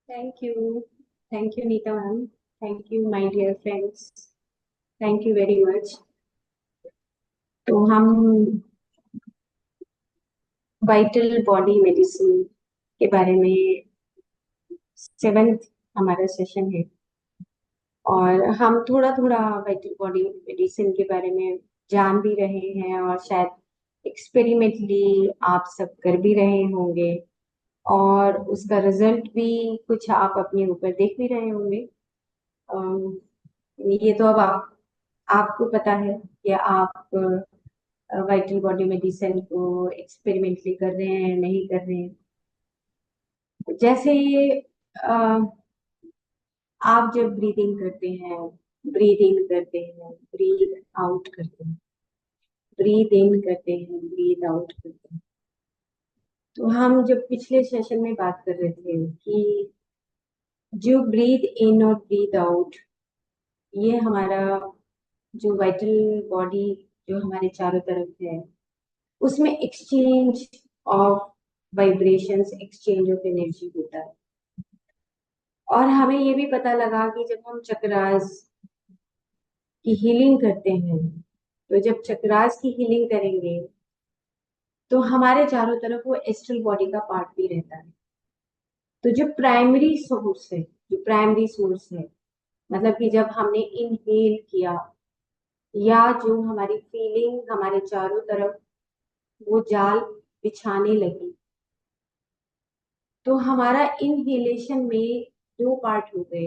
Thank you, Neeta ma'am. Thank you, my dear friends. Thank you very much. तो हम vital body medicine के बारे में seventh हमारा सेशन है और हम थोड़ा थोड़ा वाइटल बॉडी मेडिसिन के बारे में जान भी रहे हैं और शायद एक्सपेरिमेंटली आप सब कर भी रहे होंगे और उसका रिजल्ट भी कुछ आप अपने ऊपर देख भी रहे होंगे। अम, ये तो अब आपको पता है कि आप वाइटल बॉडी मेडिसिन को एक्सपेरिमेंटली कर रहे हैं नहीं कर रहे हैं। जैसे अ, आप जब ब्रीदिंग करते हैं, ब्रीद इन करते हैं, ब्रीद आउट करते हैं, ब्रीद इन करते हैं, ब्रीद आउट करते हैं। तो हम जब पिछले सेशन में बात कर रहे थे कि जो ब्रीद इन और ब्रीद आउट, ये हमारा जो वाइटल बॉडी जो हमारे चारों तरफ है उसमें exchange of vibrations, exchange of energy होता है। और हमें ये भी पता लगा कि जब हम चक्रास की हीलिंग करते हैं, तो जब चक्रास की हीलिंग करेंगे तो हमारे चारों तरफ वो एस्ट्रल बॉडी का पार्ट भी रहता है। तो जो प्राइमरी सोर्स है, जो प्राइमरी सोर्स है, मतलब कि जब हमने इनहेल किया या जो हमारी फीलिंग हमारे चारों तरफ वो जाल बिछाने लगी, तो हमारा इनहेलेशन में दो पार्ट हो गए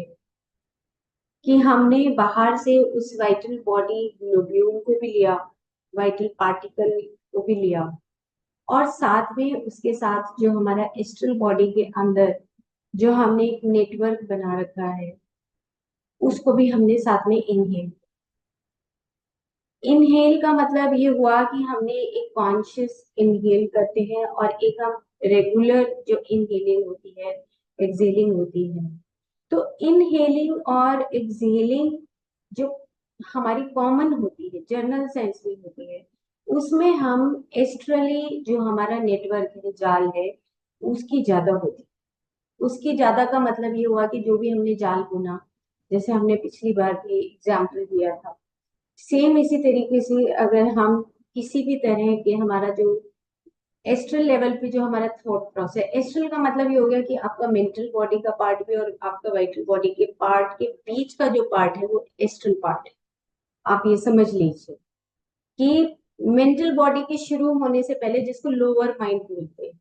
कि हमने बाहर से उस वाइटल बॉडी ग्लोब्यूल को भी लिया, वाइटल पार्टिकल को भी लिया, और साथ में उसके साथ जो हमारा एस्ट्रल बॉडी के अंदर जो हमने एक नेटवर्क बना रखा है उसको भी हमने साथ में इनहेल। इनहेल का मतलब ये हुआ कि हमने एक कॉन्शियस इनहेल करते हैं और एक हम रेगुलर जो इनहेलिंग होती है, एक्सहेलिंग होती है। तो इनहेलिंग और एक्सहेलिंग जो हमारी कॉमन होती है, जनरल सेंस में होती है, उसमें हम एस्ट्रली जो हमारा नेटवर्क है, जाल है, उसकी ज्यादा होती है। उसकी ज्यादा का मतलब ये हुआ कि जो भी हमने जाल बुना, जैसे हमने पिछली बार भी एग्जाम्पल दिया था, सेम इसी तरीके से अगर हम किसी भी तरह के हमारा जो एस्ट्रल लेवल पे जो हमारा थॉट प्रोसेस, एस्ट्रल का मतलब ये हो गया कि आपका मेंटल बॉडी का पार्ट भी और आपका वाइटल बॉडी के पार्ट के बीच का जो पार्ट है वो एस्ट्रल पार्ट है। आप ये समझ लीजिए कि मेंटल बॉडी के शुरू होने से पहले, जिसको लोअर माइंड बोलते हैं,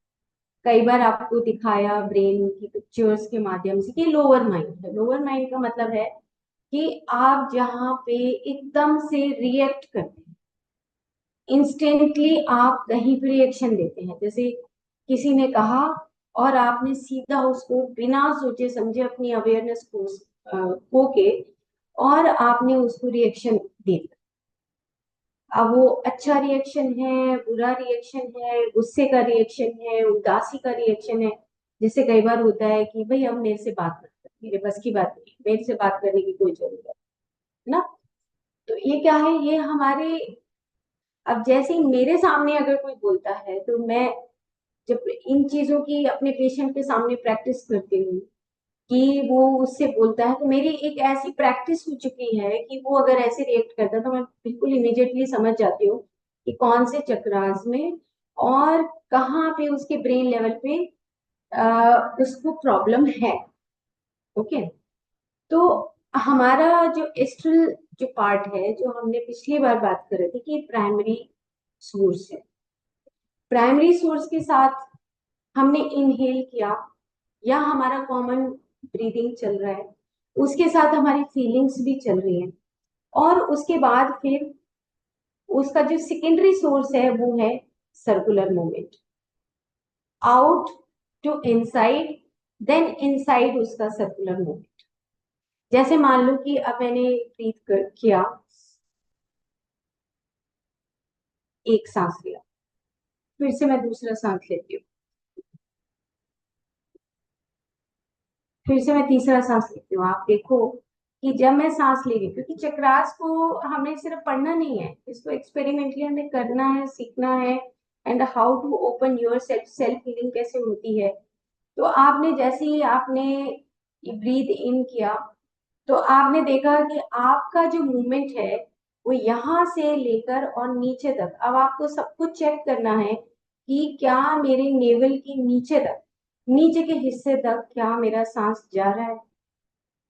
कई बार आपको दिखाया ब्रेन की पिक्चर्स के माध्यम से कि लोअर माइंड है। लोअर माइंड का मतलब है कि आप जहाँ पे एकदम से रिएक्ट करते हैं, इंस्टेंटली आप कहीं भी रिएक्शन देते हैं। जैसे किसी ने कहा और आपने सीधा उसको बिना सोचे समझे अपनी अवेयरनेस को खो के और आपने उसको रिएक्शन दे दिया। अब वो अच्छा रिएक्शन है, बुरा रिएक्शन है, गुस्से का रिएक्शन है, उदासी का रिएक्शन है। जिससे कई बार होता है कि भाई अब मेरे से बात मत कर, मेरे बस की बात नहीं, मेरे से बात करने की कोई जरूरत है ना। तो ये क्या है, ये हमारे, अब जैसे ही मेरे सामने अगर कोई बोलता है तो मैं जब इन चीजों की अपने पेशेंट के सामने प्रैक्टिस करती हूँ कि वो उससे बोलता है, तो मेरी एक ऐसी प्रैक्टिस हो चुकी है कि वो अगर ऐसे रिएक्ट करता है तो मैं बिल्कुल इमीडिएटली समझ जाती हूँ कि कौन से चक्रास में और कहाँ पे उसके ब्रेन लेवल पे उसको प्रॉब्लम है। ओके। तो हमारा जो एस्ट्रल जो पार्ट है, जो हमने पिछली बार बात कर रहे थे कि प्राइमरी सोर्स है, प्राइमरी सोर्स के साथ हमने इनहेल किया या हमारा कॉमन ब्रीदिंग चल रहा है, उसके साथ हमारी फीलिंग्स भी चल रही हैं, और उसके बाद फिर उसका जो सेकेंडरी सोर्स है वो है circular movement, out to inside, then inside उसका सर्कुलर मूवमेंट। जैसे मान लो कि अब मैंने ब्रीथ किया, एक सांस लिया, फिर से मैं दूसरा सांस लेती हूँ, फिर से मैं तीसरा सांस लेती हूँ। आप देखो कि जब मैं सांस ले रही हूँ, क्योंकि चक्रास को हमें सिर्फ पढ़ना नहीं है, इसको एक्सपेरिमेंटली हमें करना है, सीखना है। And how to open yourself, self healing कैसे होती है। तो आपने जैसे ही आपने ब्रीथ इन किया, तो आपने देखा कि आपका जो मूवमेंट है वो यहाँ से लेकर और नीचे तक, अब आपको सब कुछ चेक करना है कि क्या मेरे नेवल के नीचे तक, नीचे के हिस्से तक क्या मेरा सांस जा रहा है,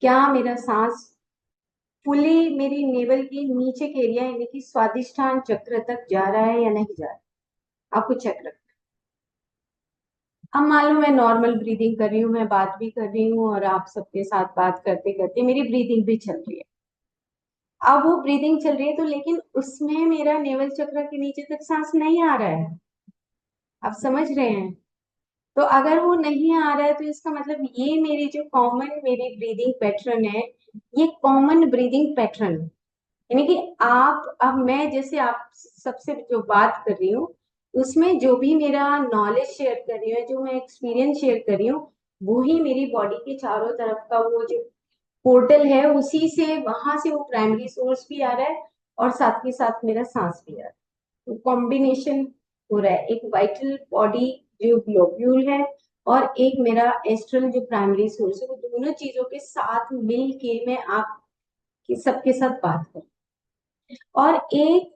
क्या मेरा सांस फुली मेरी नेवल के नीचे के एरिया यानी कि स्वादिष्ठान चक्र तक जा रहा है या नहीं जा रहा है। आपको चेक रखना। अब मान लो मैं नॉर्मल ब्रीदिंग कर रही हूँ, मैं बात भी कर रही हूँ और आप सबके साथ बात करते करते मेरी ब्रीदिंग भी चल रही है। अब वो ब्रीदिंग चल रही है तो लेकिन उसमें मेरा नेवल चक्र के नीचे तक सांस नहीं आ रहा है। आप समझ रहे हैं? तो अगर वो नहीं आ रहा है तो इसका मतलब ये मेरी जो कॉमन मेरी ब्रीदिंग पैटर्न है, ये कॉमन ब्रीदिंग पैटर्न है। यानी कि आप, अब मैं जैसे आप सबसे जो बात कर रही हूँ उसमें जो भी मेरा नॉलेज शेयर कर रही हूँ, जो मैं एक्सपीरियंस शेयर कर रही हूँ, वो ही मेरी बॉडी के चारों तरफ का वो जो पोर्टल है, उसी से वहां से वो प्राइमरी सोर्स भी आ रहा है और साथ के साथ मेरा सांस भी आ रहा है। तो कॉम्बिनेशन हो रहा है, एक वाइटल बॉडी जो ग्लोब्यूल है और एक मेरा एस्ट्रल जो प्राइमरी सोर्स है, वो दोनों चीजों के साथ मिल के मैं आप सबके साथ बात करूं। और एक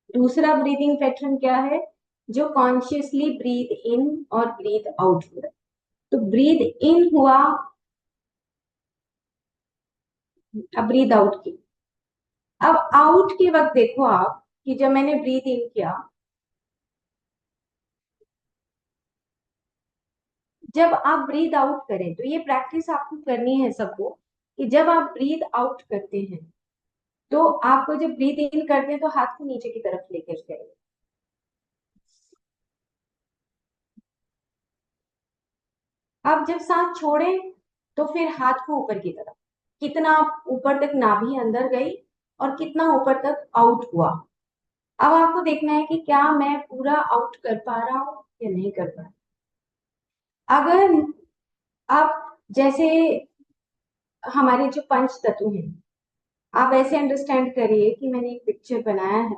दूसरा ब्रीदिंग पैटर्न क्या है, जो कॉन्शियसली ब्रीथ इन और ब्रीथ आउट हो रहा है। तो ब्रीथ इन हुआ, अब ब्रीथ आउट की। अब आउट के वक्त देखो आप कि जब मैंने ब्रीथ इन किया, जब आप ब्रीथ आउट करें तो ये प्रैक्टिस आपको करनी है सबको, कि जब आप ब्रीथ आउट करते हैं तो आपको जब ब्रीथ इन करते हैं तो हाथ को नीचे की तरफ लेकर जाइए। अब जब सांस छोड़ें तो फिर हाथ को ऊपर की तरफ, कितना ऊपर तक नाभि अंदर गई और कितना ऊपर तक आउट हुआ। अब आपको देखना है कि क्या मैं पूरा आउट कर पा रहा हूं या नहीं कर पा रहा। अगर आप जैसे हमारे जो पंच तत्व हैं, आप ऐसे अंडरस्टैंड करिए कि मैंने एक पिक्चर बनाया है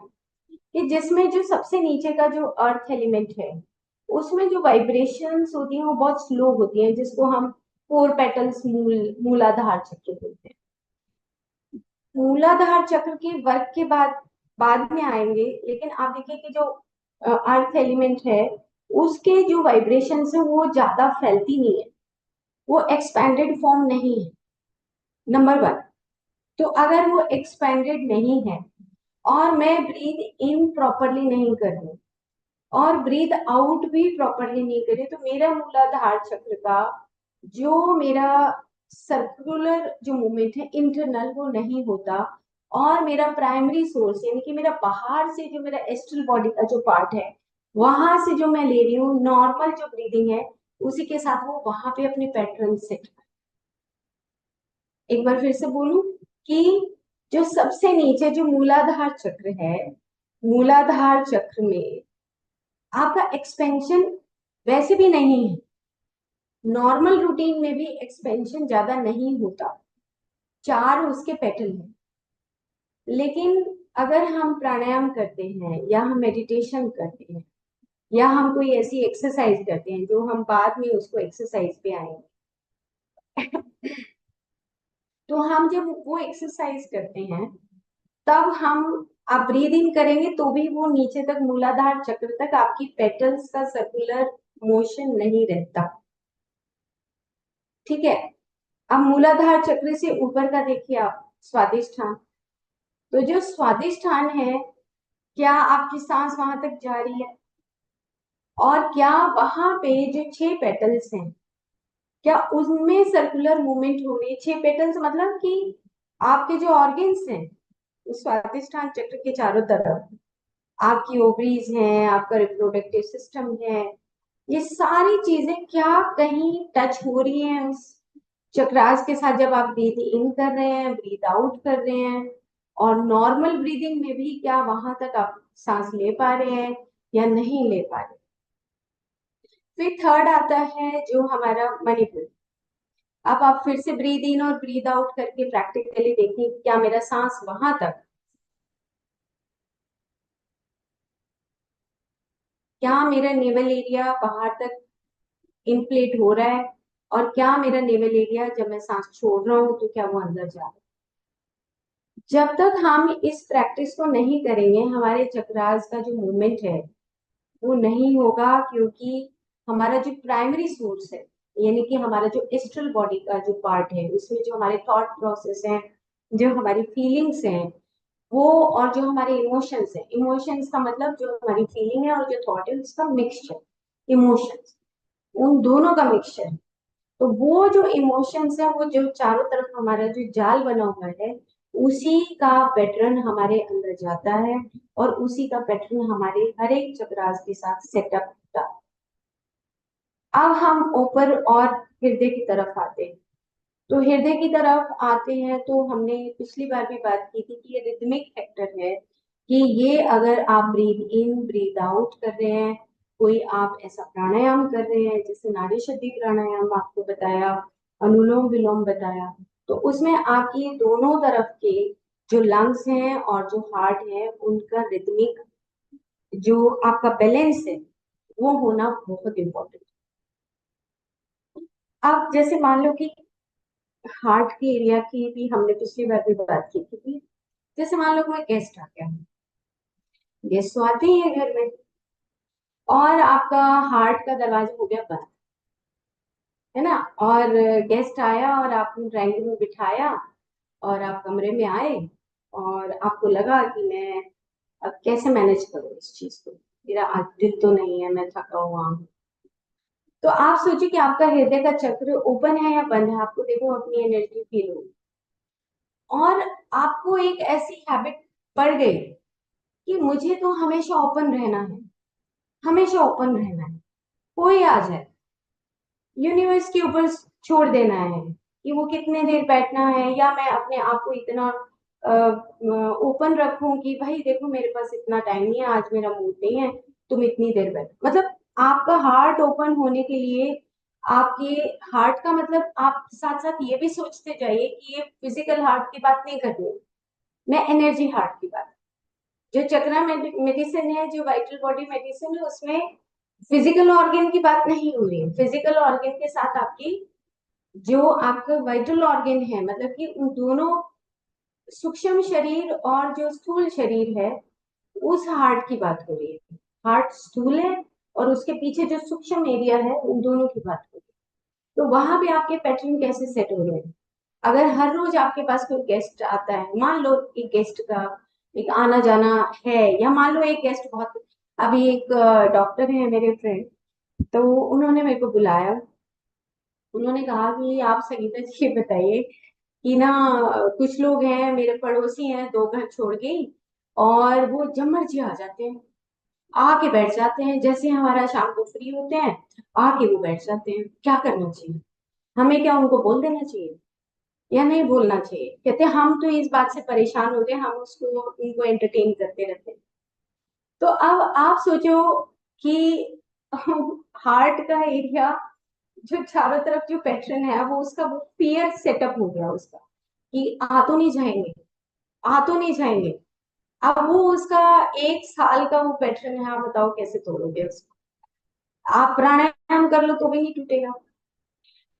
कि जिसमें जो सबसे नीचे का जो अर्थ एलिमेंट है, उसमें जो वाइब्रेशंस होती हैं वो बहुत स्लो होती हैं, जिसको हम फोर पेटल्स मूलाधार चक्र बोलते हैं। मूलाधार चक्र के वर्क के बाद बाद में आएंगे, लेकिन आप देखिए कि जो अर्थ एलिमेंट है उसके जो वाइब्रेशंस है वो ज्यादा फैलती नहीं है, वो एक्सपैंडेड फॉर्म नहीं है, नंबर वन। तो अगर वो एक्सपैंडेड नहीं है और मैं ब्रीथ इन प्रॉपरली नहीं कर रही और ब्रीथ आउट भी प्रॉपरली नहीं करे, तो मेरा मूलाधार चक्र का जो मेरा सर्कुलर जो मूवमेंट है इंटरनल वो नहीं होता, और मेरा प्राइमरी सोर्स यानी कि मेरा बाहर से जो मेरा एस्ट्रल बॉडी का जो पार्ट है, वहां से जो मैं ले रही हूँ नॉर्मल जो ब्रीदिंग है, उसी के साथ वो वहां पे अपने पैटर्न सेट। एक बार फिर से बोलूं कि जो सबसे नीचे जो मूलाधार चक्र है, मूलाधार चक्र में आपका एक्सपेंशन वैसे भी नहीं है, नॉर्मल रूटीन में भी एक्सपेंशन ज्यादा नहीं होता, चार उसके पेटल हैं। लेकिन अगर हम प्राणायाम करते हैं या हम मेडिटेशन करते हैं या हम कोई ऐसी एक्सरसाइज करते हैं, जो हम बाद में उसको एक्सरसाइज पे आएंगे, तो हम जब वो एक्सरसाइज करते हैं तब हम, आप ब्रीदिंग करेंगे तो भी वो नीचे तक मूलाधार चक्र तक आपकी पेटल्स का सर्कुलर मोशन नहीं रहता। ठीक है? अब मूलाधार चक्र से ऊपर का देखिए आप, स्वादिष्ठान। तो जो स्वादिष्ठान है, क्या आपकी सांस वहां तक जा रही है? और क्या वहां पे जो छह पेटल्स हैं, क्या उनमें सर्कुलर मूवमेंट हो रही है? छह पेटल्स मतलब कि आपके जो ऑर्गन्स हैं उस स्वादिष्ठान चक्र के चारों तरफ, आपकी ओवरीज हैं, आपका रिप्रोडक्टिव सिस्टम है, ये सारी चीजें क्या कहीं टच हो रही हैं उस चक्रास के साथ, जब आप ब्रीथ इन कर रहे हैं, ब्रीथ आउट कर रहे हैं, और नॉर्मल ब्रीदिंग में भी क्या वहां तक आप सांस ले पा रहे हैं या नहीं ले पा रहे। फिर थर्ड आता है जो हमारा मणिपुर। अब आप फिर से ब्रीद इन और ब्रीद आउट करके प्रैक्टिकली देखिए क्या मेरा सांस वहां तक, क्या मेरा नेवल एरिया बाहर तक इनफ्लेट हो रहा है और क्या मेरा नेवल एरिया जब मैं सांस छोड़ रहा हूँ तो क्या वो अंदर जा रहा है। जब तक हम इस प्रैक्टिस को नहीं करेंगे हमारे चक्रास का जो मूवमेंट है वो नहीं होगा, क्योंकि हमारा जो प्राइमरी सोर्स है, यानी कि हमारा जो एस्ट्रल बॉडी का जो पार्ट है उसमें जो हमारे थॉट प्रोसेस हैं, जो हमारी फीलिंग्स हैं, वो और जो हमारे इमोशंस है, इमोशंस का मतलब जो हमारी फीलिंग है और जो थॉट है उसका मिक्सचर, इमोशंस, उन दोनों का मिक्सचर। तो वो जो इमोशंस है वो जो चारों तरफ हमारा जो जाल बना हुआ है उसी का पैटर्न हमारे अंदर जाता है और उसी का पैटर्न हमारे हर एक चक्रास के साथ सेटअप होता है। अब हम ऊपर और हृदय की तरफ आते हैं। तो हृदय की तरफ आते हैं तो हमने पिछली बार भी बात की थी कि ये रिदमिक फैक्टर है, कि ये अगर आप ब्रीद इन ब्रीद आउट कर रहे हैं, कोई आप ऐसा प्राणायाम कर रहे हैं जैसे नाड़ी शुद्धि प्राणायाम आपको बताया, अनुलोम विलोम बताया, तो उसमें आपकी दोनों तरफ के जो लंग्स हैं और जो हार्ट है उनका रिदमिक जो आपका बैलेंस है वो होना बहुत इंपॉर्टेंट। अब जैसे मान लो कि हार्ट के एरिया की भी हमने पिछली बार भी बात की थी। जैसे मान लो कोई गेस्ट आ गया, गेस्ट तो आते ही है घर में, और आपका हार्ट का दरवाजा हो गया बंद, है ना, और गेस्ट आया और आपने ड्राइंग में बिठाया और आप कमरे में आए और आपको लगा कि मैं अब कैसे मैनेज करूं इस चीज को, मेरा आज दिल तो नहीं है, मैं थका हुआ हूं। तो आप सोचिए कि आपका हृदय का चक्र ओपन है या बंद है, आपको देखो अपनी एनर्जी फील हो, और आपको एक ऐसी हैबिट पड़ गई कि मुझे तो हमेशा ओपन रहना है, हमेशा ओपन रहना है, कोई आ जाए यूनिवर्स के ऊपर छोड़ देना है कि वो कितने देर बैठना है, या मैं अपने आप को इतना ओपन रखूं कि भाई देखो मेरे पास इतना टाइम नहीं है, आज मेरा मूड नहीं है, तुम इतनी देर बैठो। मतलब आपका हार्ट ओपन होने के लिए आपके हार्ट का मतलब आप साथ साथ ये भी सोचते जाइए कि ये फिजिकल हार्ट की बात नहीं कर रही हूँ, मैं एनर्जी हार्ट की बात, जो चक्रा मेडिसिन है, जो वाइटल बॉडी मेडिसिन है, उसमें फिजिकल ऑर्गन की बात नहीं हो रही है। फिजिकल ऑर्गन के साथ आपकी जो आपका वाइटल ऑर्गन है, मतलब कि उन दोनों सूक्ष्म शरीर और जो स्थूल शरीर है उस हार्ट की बात हो रही है। हार्ट स्थूल है और उसके पीछे जो सूक्ष्म एरिया है उन दोनों की बात हो रही है। तो वहां पे आपके पैटर्न कैसे सेट हो रहे हैं। अगर हर रोज आपके पास कोई गेस्ट आता है, मान लो एक गेस्ट का एक आना जाना है, या मान लो एक गेस्ट बहुत, अभी एक डॉक्टर है मेरे फ्रेंड, तो उन्होंने मेरे को बुलाया, उन्होंने कहा कि आप संगीता जी ये बताइए कि ना कुछ लोग हैं मेरे पड़ोसी हैं दो घर छोड़ के, और वो जब मर्जी आ जाते हैं, आके बैठ जाते हैं, जैसे हमारा शाम को फ्री होते हैं आके वो बैठ जाते हैं, क्या करना चाहिए, हमें क्या उनको बोल देना चाहिए या नहीं बोलना चाहिए। कहते हैं हम तो इस बात से परेशान हो गए, हम उसको उनको एंटरटेन करते रहते हैं। तो अब आप सोचो कि हार्ट का एरिया जो चारों तरफ जो पैटर्न है वो उसका वो फियर सेटअप हो गया उसका, कि आ तो नहीं जाएंगे, आ तो नहीं जाएंगे। अब वो उसका 1 साल का वो पैटर्न है, आप बताओ कैसे तोड़ोगे उसको। आप प्राणायाम कर लो तो भी नहीं टूटेगा,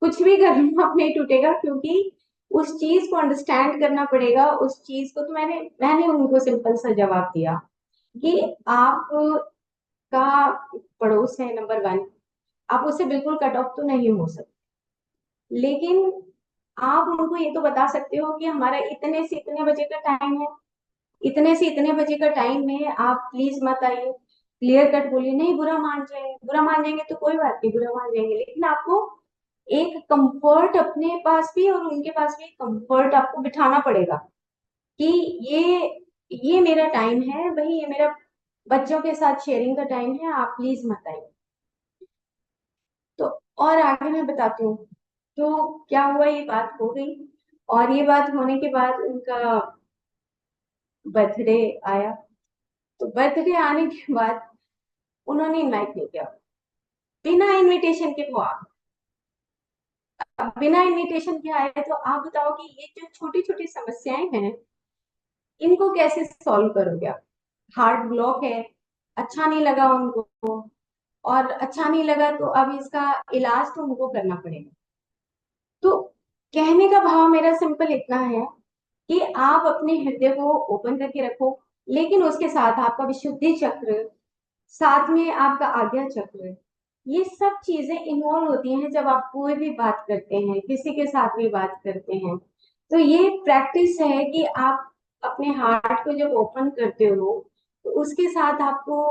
कुछ भी कर लो आप नहीं टूटेगा, क्योंकि उस चीज को अंडरस्टैंड करना पड़ेगा। उस चीज को तो मैंने मैंने उनको सिंपल सा जवाब दिया कि आपका पड़ोस है नंबर वन, आप उससे बिल्कुल कट ऑफ तो नहीं हो सकते, लेकिन आप उनको ये तो बता सकते हो कि हमारा इतने से इतने बजे का टाइम है, इतने से इतने बजे का टाइम में आप प्लीज मत आइए। क्लियर कट बोलिए, नहीं बुरा मान जाएंगे, बुरा मान जाएंगे तो कोई बात नहीं, बुरा मान जाएंगे, लेकिन आपको एक कंफर्ट अपने पास भी और उनके पास भी कंफर्ट आपको बिठाना पड़ेगा कि ये मेरा टाइम है भाई, ये मेरा बच्चों के साथ शेयरिंग का टाइम है, आप प्लीज मत आइए। तो और आगे मैं बताती हूँ। तो क्या हुआ, ये बात हो गई, और ये बात होने के बाद उनका बर्थडे आया। तो बर्थडे आने के बाद उन्होंने इनवाइट नहीं किया, बिना इनविटेशन के वो आ गए। अब बिना इनविटेशन के आए तो आप बताओ कि ये जो छोटी छोटी समस्याएं हैं इनको कैसे सॉल्व करोगे आप। हार्ट ब्लॉक है, अच्छा नहीं लगा उनको, और अच्छा नहीं लगा तो अब इसका इलाज तो उनको करना पड़ेगा। तो कहने का भाव मेरा सिंपल इतना है कि आप अपने हृदय को ओपन करके रखो, लेकिन उसके साथ आपका विशुद्धि चक्र, साथ में आपका आज्ञा चक्र, ये सब चीजें इन्वॉल्व होती हैं जब आप कोई भी बात करते हैं, किसी के साथ भी बात करते हैं। तो ये प्रैक्टिस है कि आप अपने हार्ट को जब ओपन करते हो, तो उसके साथ आपको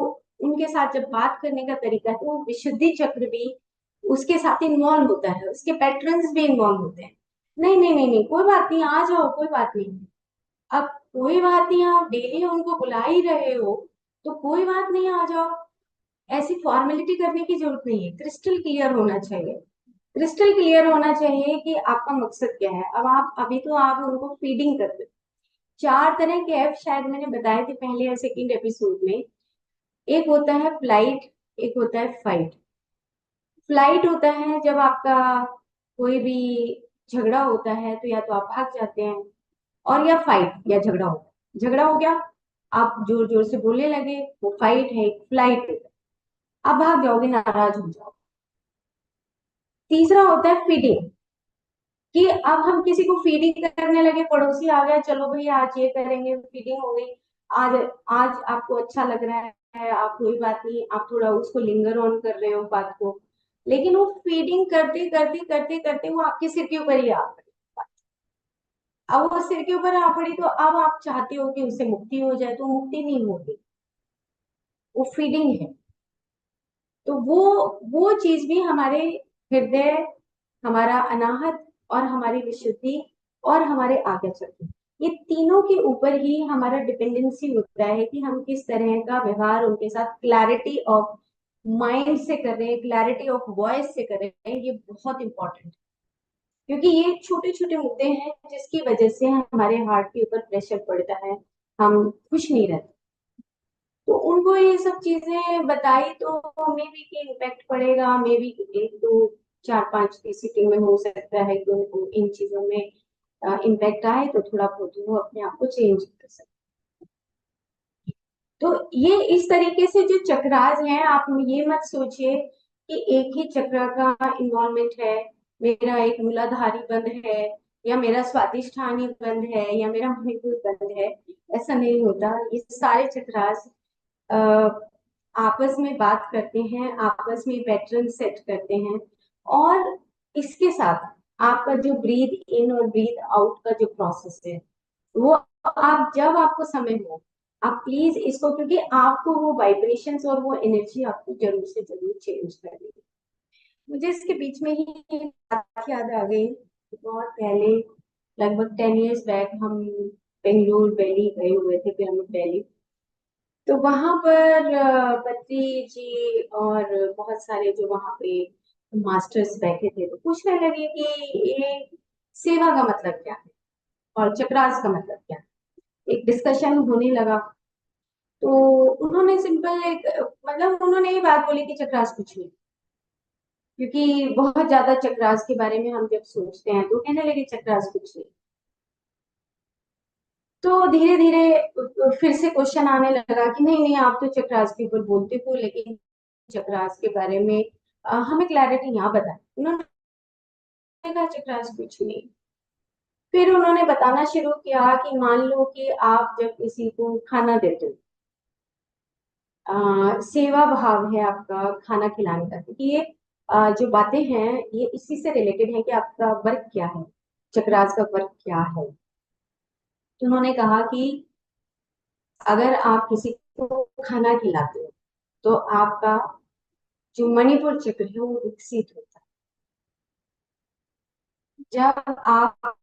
उनके साथ जब बात करने का तरीका है, तो वो विशुद्धि चक्र भी उसके साथ इन्वॉल्व होता है, उसके पैटर्न्स भी इन्वॉल्व होते हैं। नहीं नहीं नहीं नहीं, कोई बात नहीं, आ जाओ, कोई बात नहीं। अब कोई बात नहीं, आप डेली उनको बुला ही रहे हो, तो कोई बात नहीं, आ जाओ। ऐसी फॉर्मेलिटी करने की जरूरत नहीं है, क्रिस्टल क्लियर होना चाहिए। क्रिस्टल क्लियर होना चाहिए कि आपका मकसद क्या है। अब आप अभी तो आप उनको फीडिंग करते हो। चार तरह के एफ शायद मैंने बताए थे पहले या सेकेंड एपिसोड में। एक होता है फ्लाइट, एक होता है फाइट। फ्लाइट होता है जब आपका कोई भी झगड़ा होता है, तो या तो आप भाग जाते हैं, और या फाइट या झगड़ा होता है। झगड़ा हो गया, आप जोर जोर से बोलने लगे, वो फाइट है। फ्लाइट है, आप भाग जाओगे, नाराज हो जाओगे। तीसरा होता है फीडिंग, कि अब हम किसी को फीडिंग करने लगे, पड़ोसी आ गया, चलो भाई आज ये करेंगे, फीडिंग हो गई। आज आज आपको अच्छा लग रहा है, आप कोई बात नहीं, आप थोड़ा उसको लिंगर ऑन कर रहे हो बात को, लेकिन वो फीडिंग करते करते करते करते वो आपके सिर के ऊपर ही आ गई। अब वो सिर के ऊपर आ पड़ी, तो अब आप चाहते हो कि उससे मुक्ति हो जाए, तो मुक्ति नहीं होगी, वो फीडिंग है। तो वो चीज भी हमारे हृदय, हमारा अनाहत और हमारी विशुद्धि और हमारे आज्ञा चक्र, ये तीनों के ऊपर ही हमारा डिपेंडेंसी होता है कि हम किस तरह का व्यवहार उनके साथ क्लैरिटी ऑफ माइंड से कर रहे हैं, क्लैरिटी ऑफ वॉइस से कर रहे हैं। ये बहुत इंपॉर्टेंट है, क्योंकि ये छोटे छोटे मुद्दे हैं जिसकी वजह से हमारे हार्ट के ऊपर प्रेशर पड़ता है, हम खुश नहीं रहते। तो उनको ये सब चीजें बताई, तो मे बी कि इम्पैक्ट पड़ेगा, मे बी एक दो चार पांच की सिटिंग में हो सकता है कि उनको इन चीजों में इम्पैक्ट आए, तो थोड़ा बहुत वो अपने आप को चेंज कर सकते। तो ये इस तरीके से जो चक्रास हैं, आप ये मत सोचिए कि एक ही चक्र का इन्वॉल्वमेंट है, मेरा एक मूलाधारी बंद है, या मेरा स्वादिष्ठानी बंद है, या मेरा मणिपुर बंद है। ऐसा नहीं होता। ये सारे चक्रास अ, आपस में बात करते हैं, आपस में पैटर्न सेट करते हैं। और इसके साथ आपका जो ब्रीथ इन और ब्रीथ आउट का जो प्रोसेस है, वो आप जब आपको समय हो, आप प्लीज इसको, क्योंकि आपको वो वाइब्रेशंस और वो एनर्जी आपको जरूर से जरूर चेंज करनी है। मुझे इसके बीच में ही एक बात याद आ गई। बहुत पहले, लगभग 10 इयर्स बैक, हम बेंगलुरु दिल्ली गए हुए थे, पिरामिड वैली। तो वहां पर बद्री जी और बहुत सारे जो वहां पे मास्टर्स बैठे थे, तो पूछने लगे कि ये सेवा का मतलब क्या है और चक्रास का मतलब क्या है। एक डिस्कशन होने लगा। तो उन्होंने सिंपल एक, मतलब उन्होंने ये बात बोली कि चक्रास कुछ नहीं, क्योंकि बहुत ज्यादा चक्रास के बारे में हम जब सोचते हैं, तो कहने लगे चक्रास कुछ नहीं। तो धीरे धीरे फिर से क्वेश्चन आने लगा कि नहीं नहीं, आप तो चक्रास के ऊपर बोलते हो, लेकिन चक्रास के बारे में हमें क्लैरिटी यहाँ बताएं। उन्होंने कहा चक्रास कुछ नहीं। फिर उन्होंने बताना शुरू किया कि मान लो कि आप जब किसी को खाना देते हो, सेवा भाव है आपका खाना खिलाने का, क्योंकि ये जो बातें हैं, ये इसी से रिलेटेड है कि आपका वर्क क्या है, चक्रास का वर्क क्या है। तो उन्होंने कहा कि अगर आप किसी को खाना खिलाते हो, तो आपका जो मणिपुर चक्र है वो विकसित होता है। जब आप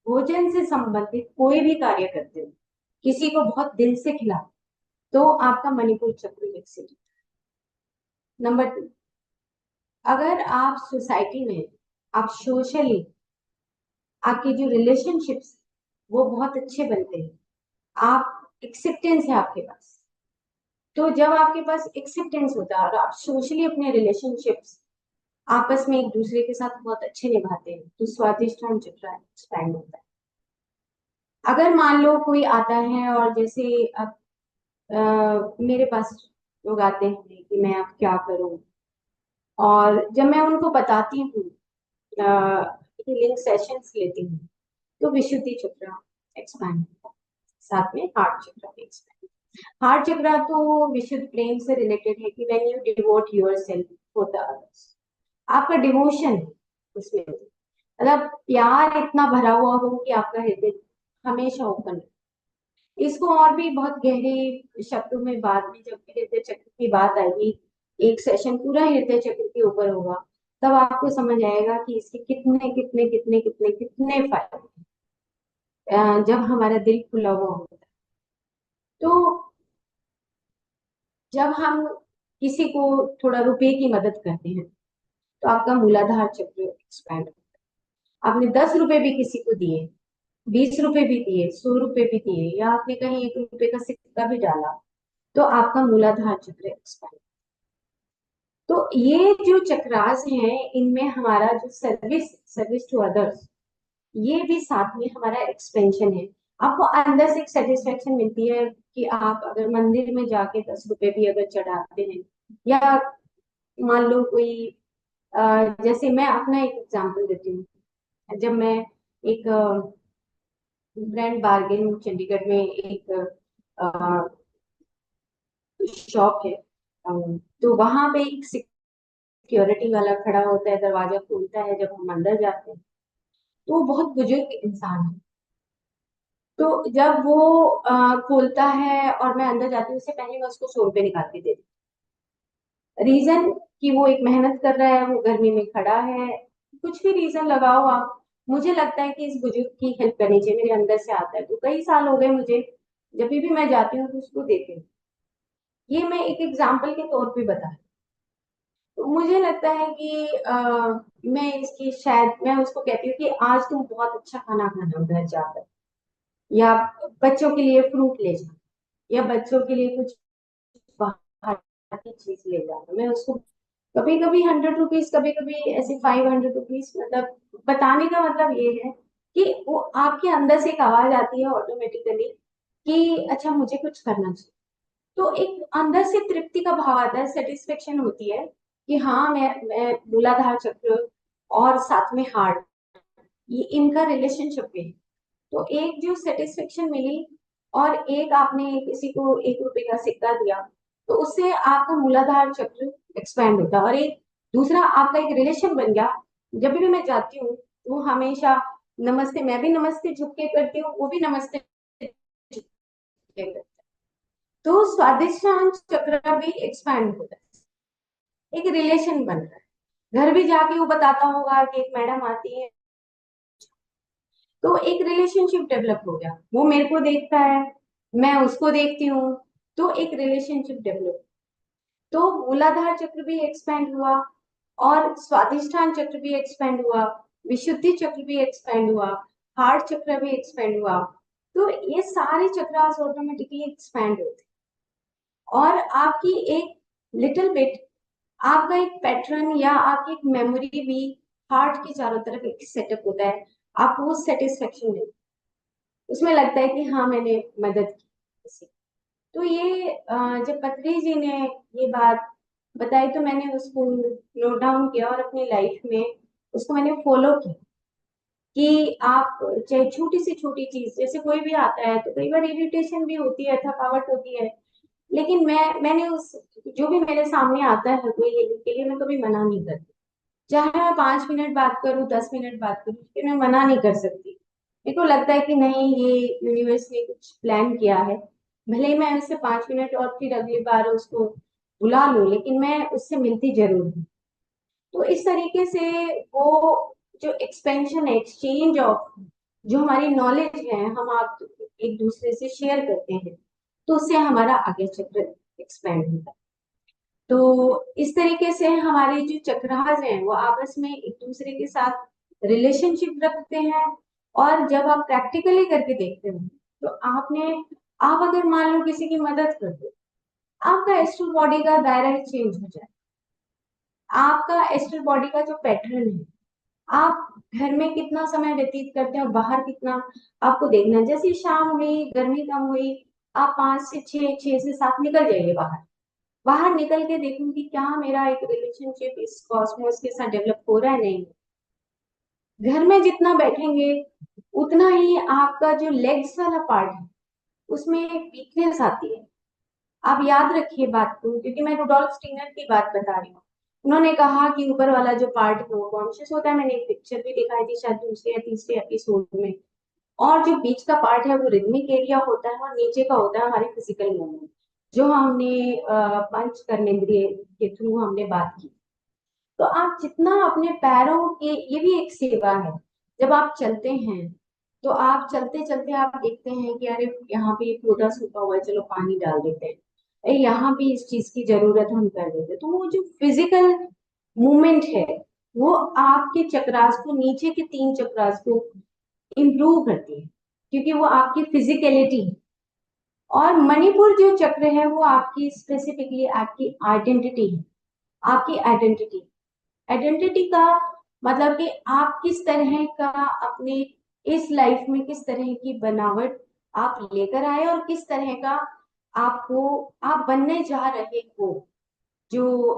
भोजन से संबंधित कोई भी कार्य करते हो, किसी को बहुत दिल से खिलाओ, तो आपका मणिपुर चक्र विकसित होता है। नंबर 2, अगर आप सोसाइटी में, आप सोशली, आपके जो रिलेशनशिप्स वो बहुत अच्छे बनते हैं, आप एक्सेप्टेंस है आपके पास, तो जब आपके पास एक्सेप्टेंस होता है और आप सोशली अपने रिलेशनशिप्स आपस में एक दूसरे के साथ बहुत अच्छे निभाते हैं, तो स्वादिष्टान चक्र एक्सपैंड होता है। अगर मान लो कोई आता है और जैसे अब मेरे पास लोग आते हैं कि मैं अब क्या करूं, और जब मैं उनको बताती हूँ, हीलिंग सेशंस लेती हूँ, तो विशुद्धि चक्र एक्सपैंड होता है, साथ में हार्ट चक्र भी एक्सपैंड। हार्ट चक्र तो विशुद्ध प्रेम से रिलेटेड है कि when you devote yourself for the others, आपका डिवोशन उसमें, मतलब प्यार इतना भरा हुआ हो कि आपका हृदय हमेशा ओपन है। इसको और भी बहुत गहरे शब्दों में बाद में जब हृदय चक्र की बात आएगी, एक सेशन पूरा हृदय चक्र के ऊपर होगा, तब आपको समझ आएगा कि इसके कितने कितने कितने कितने कितने फायदे जब हमारा दिल खुला हुआ होता है। तो जब हम किसी को थोड़ा रुपए की मदद करते हैं, तो आपका मूलाधार चक्र एक्सपैंड होता है। आपने 10 रुपए भी किसी को दिए, 20 रुपए भी दिए, 100 रुपए भी दिए, या आपने कहीं 1 रुपए का सिक्का भी डाला, तो आपका मूलाधार चक्र एक्सपैंड। तो ये जो चक्रास हैं, इनमें हमारा जो सर्विस सर्विस टू अदर्स, ये भी साथ में हमारा एक्सपेंशन है। आपको अंदर से एक सेटिस्फेक्शन मिलती है कि आप अगर मंदिर में जाके 10 रुपए भी अगर चढ़ाते हैं, या मान लो कोई जैसे मैं अपना एक एग्जांपल देती हूँ। जब मैं एक ब्रांड बार्गेन चंडीगढ़ में एक शॉप है, तो वहां पे एक सिक्योरिटी वाला खड़ा होता है, दरवाजा खोलता है जब हम अंदर जाते हैं। तो वो बहुत बुजुर्ग इंसान है। तो जब वो खोलता है और मैं अंदर जाती हूँ, उससे पहले मैं उसको 100 रुपए निकाल के दे देती हूँ। रीजन कि वो एक मेहनत कर रहा है, वो गर्मी में खड़ा है, कुछ भी रीजन लगाओ आप, मुझे लगता है कि इस बुजुर्ग की हेल्प करनी चाहिए, मेरे अंदर से आता है। तो कई साल हो गए मुझे, जब भी मैं जाती हूँ तो उसको देती हूँ। ये मैं एक एग्जाम्पल के तौर पे बता, तो मुझे लगता है कि मैं इसकी शायद मैं उसको कहती हूँ कि आज तुम बहुत अच्छा खाना खाना घर जाकर, या बच्चों के लिए फ्रूट ले जाना, या बच्चों के लिए कुछ बाहर की चीज ले जाना। मैं उसको कभी कभी 100 रुपीज, कभी कभी ऐसे 500 रुपीज, मतलब बताने का मतलब ये है कि वो आपके अंदर से एक आवाज आती है ऑटोमेटिकली कि अच्छा मुझे कुछ करना चाहिए। तो एक अंदर से तृप्ति का भाव आता है, सेटिस्फेक्शन होती है कि हाँ मैं मूलाधार चक्र और साथ में हार्ट, ये इनका रिलेशनशिप है। तो एक जो सेटिस्फेक्शन मिली, और एक आपने किसी को 1 रुपए का सिक्का दिया, तो उससे आपका मूलाधार चक्र एक्सपैंड होता है। और एक दूसरा आपका एक रिलेशन बन गया। जब भी मैं जाती हूँ तो वो हमेशा नमस्ते, मैं भी नमस्ते झुक के करती हूँ, वो भी नमस्ते झुक के करते हैं। तो स्वादिष्टान चक्र भी एक्सपैंड होता है, एक रिलेशन बन रहा है। घर भी जाके वो बताता होगा कि एक मैडम आती है, तो एक रिलेशनशिप डेवलप हो गया, वो मेरे को देखता है, मैं उसको देखती हूँ, तो एक रिलेशनशिप डेवलप। तो मूलाधार चक्र भी एक्सपेंड हुआ, और स्वादिष्ठान चक्र भी एक्सपेंड हुआ, विशुद्धि चक्र भी एक्सपेंड हुआ, हार्ट चक्र भी एक्सपेंड हुआ। तो ये सारे चक्रास ऑटोमेटिकली एक्सपेंड होते हैं। और आपकी एक लिटिल बिट, आपका एक पैटर्न या आपकी एक मेमोरी भी हार्ट के चारों तरफ एक सेटअप होता है। आपको वो सेटिस्फेक्शन मिलता है, उसमें लगता है कि हाँ मैंने मदद की किसी। तो ये जब पत्री जी ने ये बात बताई, तो मैंने उसको नोट डाउन किया और अपनी लाइफ में उसको मैंने फॉलो किया कि आप चाहे छोटी से छोटी चीज, जैसे कोई भी आता है तो कई बार इरिटेशन भी होती है, थकावट होती है, लेकिन मैंने उस जो भी मेरे सामने आता है कोई हेल्प के लिए, मैं कभी मना नहीं करती। चाहे मैं 5 मिनट बात करूं, 10 मिनट बात करूं, लेकिन मैं मना नहीं कर सकती। मेरे को लगता है कि नहीं, ये यूनिवर्स ने कुछ प्लान किया है, भले ही मैं उससे 5 मिनट और फिर अगली बार उसको बुला लूं, लेकिन मैं उससे मिलती जरूर हूँ। तो इस तरीके से वो जो एक्सपेंशन है, एक्सचेंज ऑफ जो हमारी नॉलेज है, हम आप एक दूसरे से शेयर करते हैं, तो उससे हमारा आगे चक्र एक्सपेंड होता है। तो इस तरीके से हमारे जो चक्रास हैं वो आपस में एक दूसरे के साथ रिलेशनशिप रखते हैं। और जब आप प्रैक्टिकली करके देखते हो, तो आप अगर मान लो किसी की मदद कर दो, आपका एस्ट्रल बॉडी का दायरा ही चेंज हो जाए। आपका एस्ट्रल बॉडी का जो पैटर्न है, आप घर में कितना समय व्यतीत करते हो, बाहर कितना, आपको देखना है। जैसे शाम हुई, गर्मी कम हुई, आप 5 से 6, 6 से 7 निकल जाइए बाहर, बाहर निकल के देखूंगी क्या मेरा एक रिलेशनशिप इस कॉस्मोस के साथ डेवलप हो रहा है, नहीं। घर में जितना बैठेंगे उतना ही आपका जो लेग्स वाला पार्ट है उसमें एक वीकनेस आती है। आप याद रखिए बात को, क्योंकि मैं रुडोल्फ स्टीनर की बात बता रही हूँ। उन्होंने कहा कि ऊपर वाला जो पार्ट है वो कॉन्शियस होता है। मैंने एक पिक्चर भी दिखाई थी शायद दूसरे या तीसरे एपिसोड में। और जो बीच का पार्ट है वो रिदमिक एरिया होता है, और नीचे का होता है हमारे फिजिकल मूवमेंट, जो हमने पंच कर्मेंद्रिय के थ्रू हमने बात की। तो आप जितना अपने पैरों के, ये भी एक सेवा है। जब आप चलते हैं तो आप चलते चलते आप देखते हैं कि अरे यहाँ पे एक पौधा सूखा हुआ है, चलो पानी डाल देते हैं, अरे यहाँ भी इस चीज की जरूरत हम कर देते हैं। तो वो जो फिजिकल मूवमेंट है वो आपके चक्रास को, नीचे के 3 चक्रास को इम्प्रूव करती है, क्योंकि वो आपकी फिजिकलिटी। और मणिपुर जो चक्र है वो आपकी स्पेसिफिकली आपकी आइडेंटिटी है। आपकी आइडेंटिटी, आइडेंटिटी का मतलब कि आप किस तरह का अपने इस लाइफ में किस तरह की बनावट आप लेकर आए, और किस तरह का आपको आप बनने जा रहे हो। जो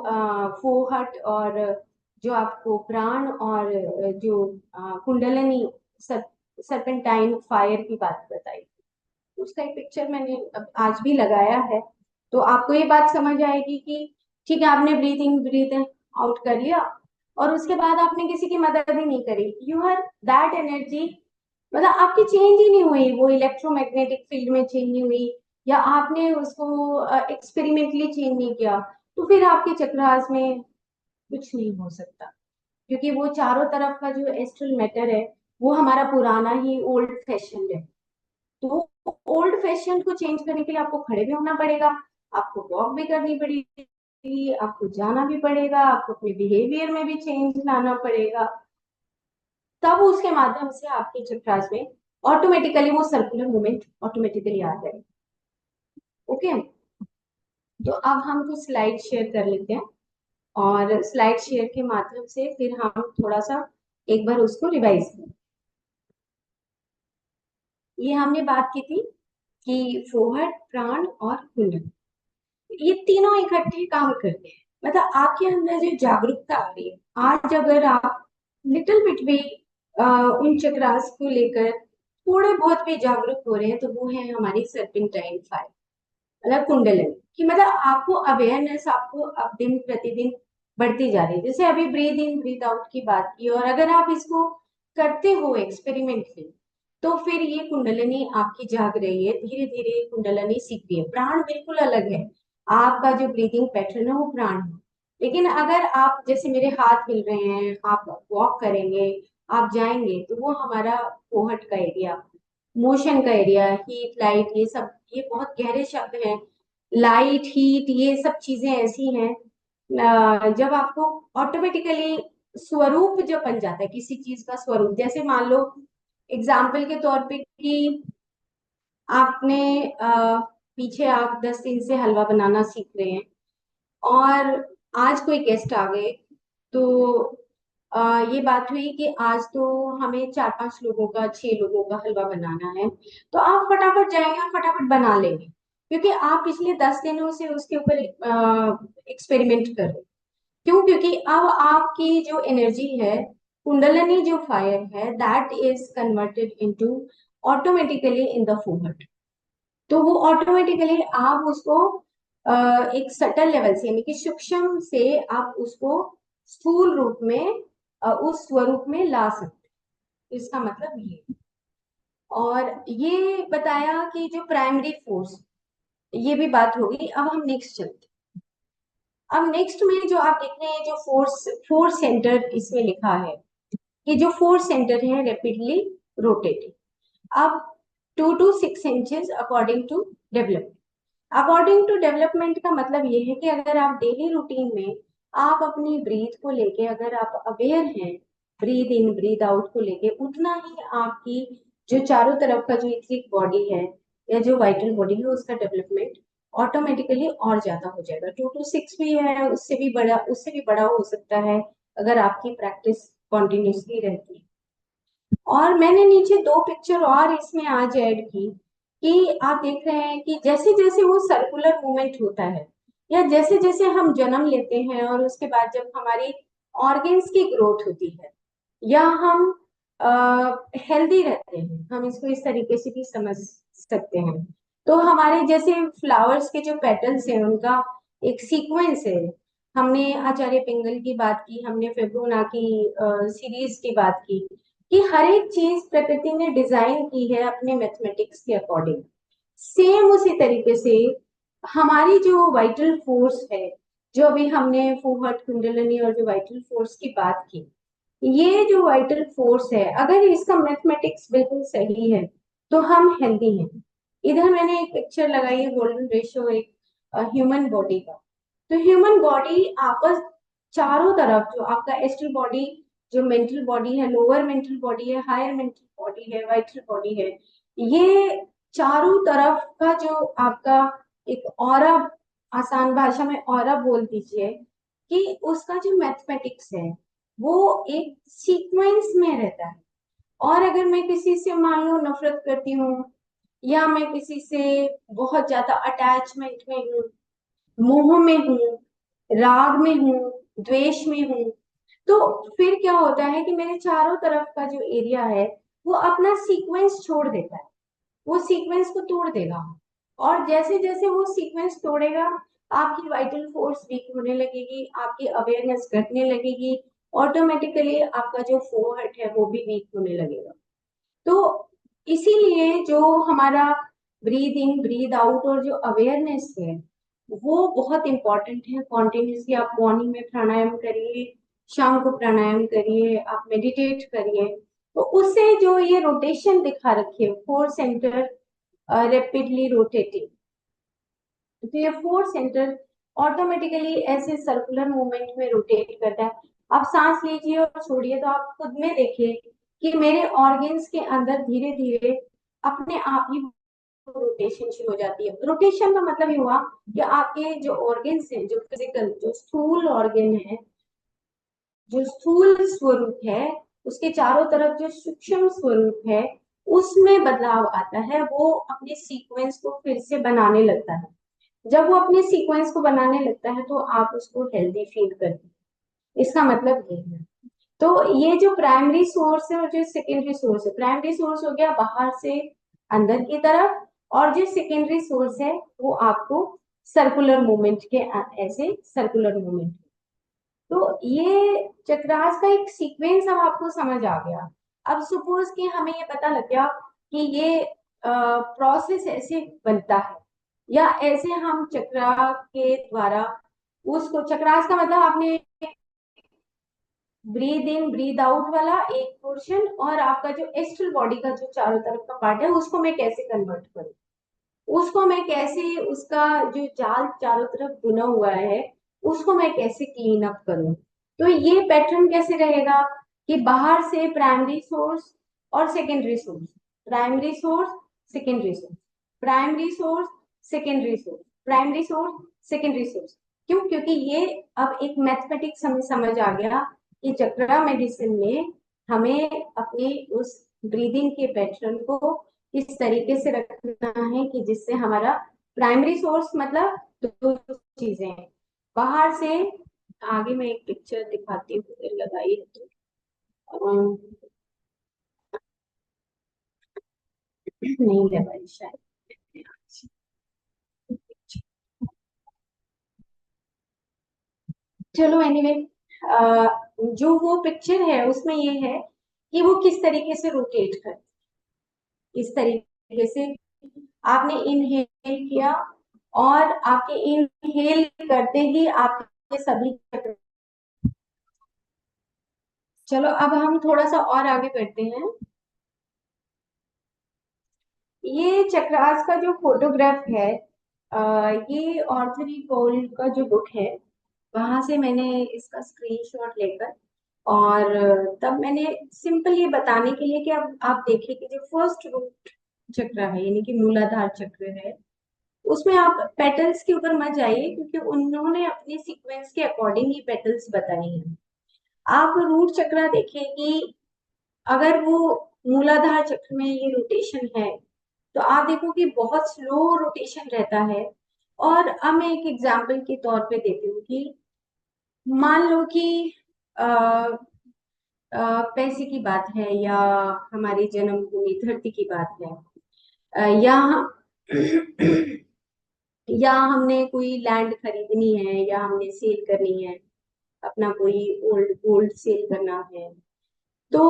फोहट, और जो आपको प्राण, और जो कुंडलिनी सरपेंटाइन फायर की बात बताई, उसका एक पिक्चर मैंने अब आज भी लगाया है। तो आपको ये बात समझ आएगी कि ठीक है, आपने ब्रीथ इन ब्रीथ आउट कर लिया और उसके बाद आपने किसी की मदद ही नहीं करी, यू हैव दैट एनर्जी। मतलब आपकी चेंज ही नहीं हुई, वो इलेक्ट्रोमैग्नेटिक फील्ड में चेंज नहीं हुई, या आपने उसको एक्सपेरिमेंटली चेंज नहीं किया, तो फिर आपके चक्रास में कुछ नहीं हो सकता। क्योंकि वो चारों तरफ का जो एस्ट्रल मैटर है वो हमारा पुराना ही ओल्ड फैशन है। तो ओल्ड फैशन को चेंज करने के लिए आपको खड़े भी होना पड़ेगा, आपको वॉक भी करनी पड़ेगी, आपको जाना भी पड़ेगा, आपको अपने बिहेवियर में भी चेंज लाना पड़ेगा। तब उसके माध्यम से आपके चक्रास में ऑटोमेटिकली वो सर्कुलर मूवमेंट ऑटोमेटिकली आ जाएगा। ओके, तो अब हम कुछ स्लाइड शेयर कर लेते हैं, और स्लाइड शेयर के माध्यम से फिर हम थोड़ा सा एक बार उसको रिवाइज करें। ये हमने बात की थी कि फोहट, प्राण और कुंडल, ये तीनों इकट्ठे काम करते हैं। मतलब आपके अंदर जो जागरूकता आ रही है आज, अगर आप लिटिल बिट भी उन चक्रास को लेकर थोड़े बहुत भी जागरूक हो रहे हैं, तो वो है हमारी सर्पेंटाइन फायर, मतलब कुंडलिनी की। मतलब आपको अवेयरनेस आपको अब दिन प्रतिदिन बढ़ती जा रही है। जैसे अभी ब्रीद इन ब्रीद आउट की बात की, और अगर आप इसको करते हो एक्सपेरिमेंटली, तो फिर ये कुंडलिनी आपकी जाग रही है, धीरे धीरे कुंडलिनी सीख रही है। प्राण बिल्कुल अलग है, आपका जो ब्रीदिंग पैटर्न है वो प्राण है। लेकिन अगर आप जैसे मेरे हाथ हिल रहे हैं, आप वॉक करेंगे, आप जाएंगे, तो वो हमारा फोहट का एरिया, मोशन का एरिया, हीट लाइट, ये सब ये बहुत गहरे शब्द हैं। लाइट हीट ये सब चीजें ऐसी हैं, जब आपको ऑटोमेटिकली स्वरूप जब बन जाता है किसी चीज का स्वरूप, जैसे मान लो एग्जाम्पल के तौर पे कि आपने पीछे आप 10 दिन से हलवा बनाना सीख रहे हैं, और आज कोई गेस्ट आ गए, तो ये बात हुई कि आज तो हमें 4-5 लोगों का, 6 लोगों का हलवा बनाना है। तो आप फटाफट जाएंगे और फटाफट बना लेंगे, क्योंकि आप पिछले 10 दिनों से उसके ऊपर एक्सपेरिमेंट कर रहे हैं। क्यों? क्योंकि अब आपकी जो एनर्जी है, कुंडलिनी जो फायर है, that is converted into automatically in the fohat. तो वो ऑटोमेटिकली आप उसको एक सटल लेवल से, यानी कि सूक्ष्म से आप उसको स्थूल रूप में, उस स्वरूप में ला सकते हैं। इसका मतलब ये। और ये बताया कि जो प्राइमरी फोर्स, ये भी बात होगी। अब हम नेक्स्ट चलते हैं। अब नेक्स्ट में जो आप देख रहे हैं, जो फोर्स फोर्स सेंटर इसमें लिखा है, कि जो फोर्स सेंटर है रैपिडली रोटेटिंग। अब 2 to 6 inches according to development. According to development का मतलब ये है कि अगर आप डेली रूटीन में आप अपनी ब्रीथ को लेके अगर आप अवेयर हैं, ब्रीद इन ब्रीद आउट को लेके, उतना ही आपकी जो चारों तरफ का जो इथरिक बॉडी है या जो वाइटल बॉडी है उसका डेवलपमेंट ऑटोमेटिकली और ज्यादा हो जाएगा। 2 to 6 भी है, उससे भी बड़ा हो सकता है अगर आपकी प्रैक्टिस कॉन्टिन्यूसली रहती है। और मैंने नीचे 2 पिक्चर और इसमें आज ऐड की, कि आप देख रहे हैं कि जैसे जैसे वो सर्कुलर मूवमेंट होता है, या जैसे जैसे हम जन्म लेते हैं और उसके बाद जब हमारी ऑर्गेन्स की ग्रोथ होती है, या हम हेल्दी रहते हैं, हम इसको इस तरीके से भी समझ सकते हैं। तो हमारे जैसे फ्लावर्स के जो पेटल्स हैं उनका एक सीक्वेंस है। हमने आचार्य पिंगल की बात की, हमने फिब्रोनाकी सीरीज की बात की, कि हर एक चीज प्रकृति ने डिजाइन की है अपने मैथमेटिक्स के अकॉर्डिंग। सेम उसी तरीके से हमारी जो वाइटल फोर्स है, जो अभी हमने फूहट कुंडलिनी और जो वाइटल फोर्स की बात की, ये जो वाइटल फोर्स है अगर इसका मैथमेटिक्स बिल्कुल सही है तो हम हेल्दी हैं। इधर मैंने एक पिक्चर लगाई है, गोल्डन रेशियो, एक ह्यूमन बॉडी का। तो ह्यूमन बॉडी आपस चारों तरफ, जो आपका एस्ट्रल बॉडी, जो मेंटल बॉडी है, लोअर मेंटल बॉडी है, हायर मेंटल बॉडी है, वाइटल बॉडी है, ये चारों तरफ का जो आपका एक ऑरा, आसान भाषा में ऑरा बोल दीजिए, कि उसका जो मैथमेटिक्स है वो एक सीक्वेंस में रहता है। और अगर मैं किसी से मान लो नफरत करती हूँ, या मैं किसी से बहुत ज्यादा अटैचमेंट में हूँ, मोह में हूँ, राग में हूँ, द्वेष में हूँ, तो फिर क्या होता है कि मेरे चारों तरफ का जो एरिया है वो अपना सीक्वेंस छोड़ देता है, वो सीक्वेंस को तोड़ देगा। और जैसे जैसे वो सीक्वेंस तोड़ेगा, आपकी वाइटल फोर्स वीक होने लगेगी, आपकी अवेयरनेस घटने लगेगी, ऑटोमेटिकली आपका जो फोरहेड है वो भी वीक होने लगेगा। तो इसीलिए जो हमारा ब्रीद इन ब्रीद आउट और जो अवेयरनेस है वो बहुत इंपॉर्टेंट है। कॉन्टिन्यूसली आप मॉर्निंग में प्राणायाम करिए, शाम को प्राणायाम करिए, आप मेडिटेट करिए, तो उससे जो ये रोटेशन दिखा रखी है, फोर सेंटर रेपिडली रोटेटिंग, तो ये फोर सेंटर ऑटोमेटिकली ऐसे सर्कुलर मूवमेंट में रोटेट करता है। आप सांस लीजिए और छोड़िए तो आप खुद में देखिए कि मेरे ऑर्गन्स के अंदर धीरे धीरे अपने आप ही रोटेशन शुरू हो जाती है। रोटेशन का मतलब ये हुआ कि आपके जो ऑर्गन्स हैं, जो फिजिकल, जो स्थूल ऑर्गन है, जो स्थूल स्वरूप है, उसके चारों तरफ जो सूक्ष्म स्वरूप है, उसमें बदलाव आता है, वो अपने सीक्वेंस को फिर से बनाने लगता है। जब वो अपने सीक्वेंस को बनाने लगता है तो आप उसको हेल्दी फील करते हैं। इसका मतलब ये है। तो ये जो प्राइमरी सोर्स है और जो सेकेंडरी सोर्स है, प्राइमरी सोर्स हो गया बाहर से अंदर की तरफ, और जो सेकेंडरी सोर्स है वो आपको सर्कुलर मूवमेंट के, ऐसे सर्कुलर मूवमेंट। तो ये चक्रास का एक सीक्वेंस अब आपको समझ आ गया। अब सपोज कि हमें ये पता लग गया कि ये प्रोसेस ऐसे बनता है, या ऐसे हम चक्रा के द्वारा उसको, चक्रास का मतलब आपने ब्रीद इन ब्रीद आउट वाला एक पोर्शन, और आपका जो एस्ट्रल बॉडी का जो चारों तरफ का पार्ट है उसको मैं कैसे कन्वर्ट करूं, उसको मैं कैसे, उसका जो जाल चारों तरफ बुना हुआ है उसको मैं कैसे क्लीन अप करूं। तो ये पैटर्न कैसे रहेगा कि बाहर से प्राइमरी सोर्स और secondary source, primary source, secondary source, primary source, secondary source, primary source, secondary source. क्यों? क्योंकि ये अब एक मैथमेटिक्स हमें समझ आ गया कि चक्रा मेडिसिन में हमें अपने उस ब्रीदिंग के पैटर्न को इस तरीके से रखना है कि जिससे हमारा प्राइमरी सोर्स, मतलब दो चीजें हैं बाहर से। आगे मैं एक पिक्चर दिखाती हूँ, लगाई है तो अम, नहीं लगाई शायद। चलो एनीवे, जो वो पिक्चर है उसमें ये है कि वो किस तरीके से रोटेट कर, इस तरीके से आपने इनहेल किया, और आपके इनहेल करते ही आपके सभी, चलो अब हम थोड़ा सा और आगे बढ़ते हैं। ये चक्रास का जो फोटोग्राफ है, ये ऑर्थरी कोल का जो बुक है, वहां से मैंने इसका स्क्रीनशॉट लेकर, और तब मैंने सिंपल ये बताने के लिए कि अब आप देखिए कि जो फर्स्ट रूट चक्र है, यानी कि मूलाधार चक्र है, उसमें आप पेटल्स के ऊपर मत जाइए, क्योंकि उन्होंने अपने सीक्वेंस के अकॉर्डिंग ही पेटल्स बताए हैं। आप रूट चक्र देखिए कि अगर वो मूलाधार चक्र में ये रोटेशन है, तो आप देखो कि बहुत स्लो रोटेशन रहता है, और अब मैं एक एग्जाम्पल के तौर पे देती हूँ कि मान लो कि अ, पैसे की बात है या हमारी जन्मभूमि धरती की बात है, या या हमने कोई लैंड खरीदनी है या हमने सेल करनी है, अपना कोई ओल्ड गोल्ड सेल करना है। तो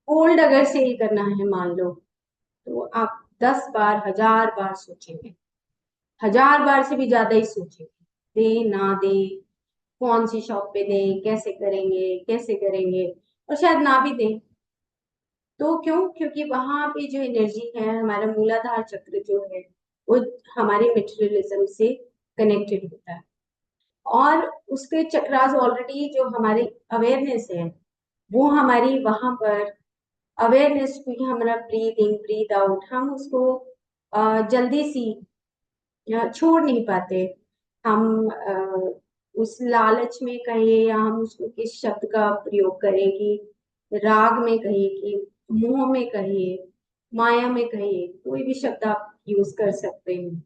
गोल्ड अगर सेल करना है मान लो, तो आप 10 बार 1000 बार सोचेंगे, 1000 बार से भी ज्यादा ही सोचेंगे, दे ना दे, कौन सी शॉप पे दें, कैसे करेंगे कैसे करेंगे, और शायद ना भी दें। तो क्यों? क्योंकि वहां पे जो एनर्जी है, हमारा मूलाधार चक्र जो है, वो हमारे मेटेरियलिज्म से कनेक्टेड होता है। और उसके चक्रास ऑलरेडी जो हमारे अवेयरनेस है, वो हमारी वहां पर अवेयरनेस, क्योंकि हमारा ब्रीद इन ब्रीद आउट, हम उसको जल्दी सी छोड़ नहीं पाते। हम उस लालच में कहे या हम उसको किस शब्द का प्रयोग करें, कि राग में कहिए, कि मोह में कहिए, माया में कहिए, कोई भी शब्द आप यूज कर सकते हैं।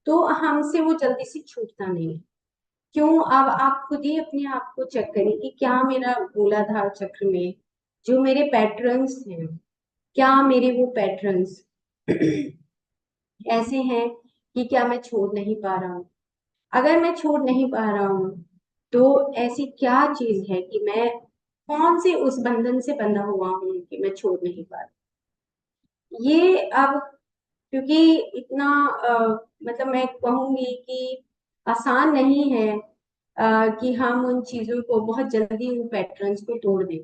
तो हमसे वो जल्दी से छूटता नहीं है। क्यों? अब आप खुद ही अपने आप को चेक करें कि क्या मेरा मूलाधार चक्र में जो मेरे पैटर्न्स हैं, क्या मेरे वो पैटर्न्स ऐसे हैं कि क्या मैं छोड़ नहीं पा रहा हूँ? अगर मैं छोड़ नहीं पा रहा हूँ, तो ऐसी क्या चीज है कि मैं कौन से उस बंधन से बंधा हुआ हूँ कि मैं छोड़ नहीं पा रहा? ये अब क्योंकि इतना मतलब मैं कहूंगी कि आसान नहीं है कि हम उन चीजों को बहुत जल्दी, उन पैटर्न्स को तोड़ दें।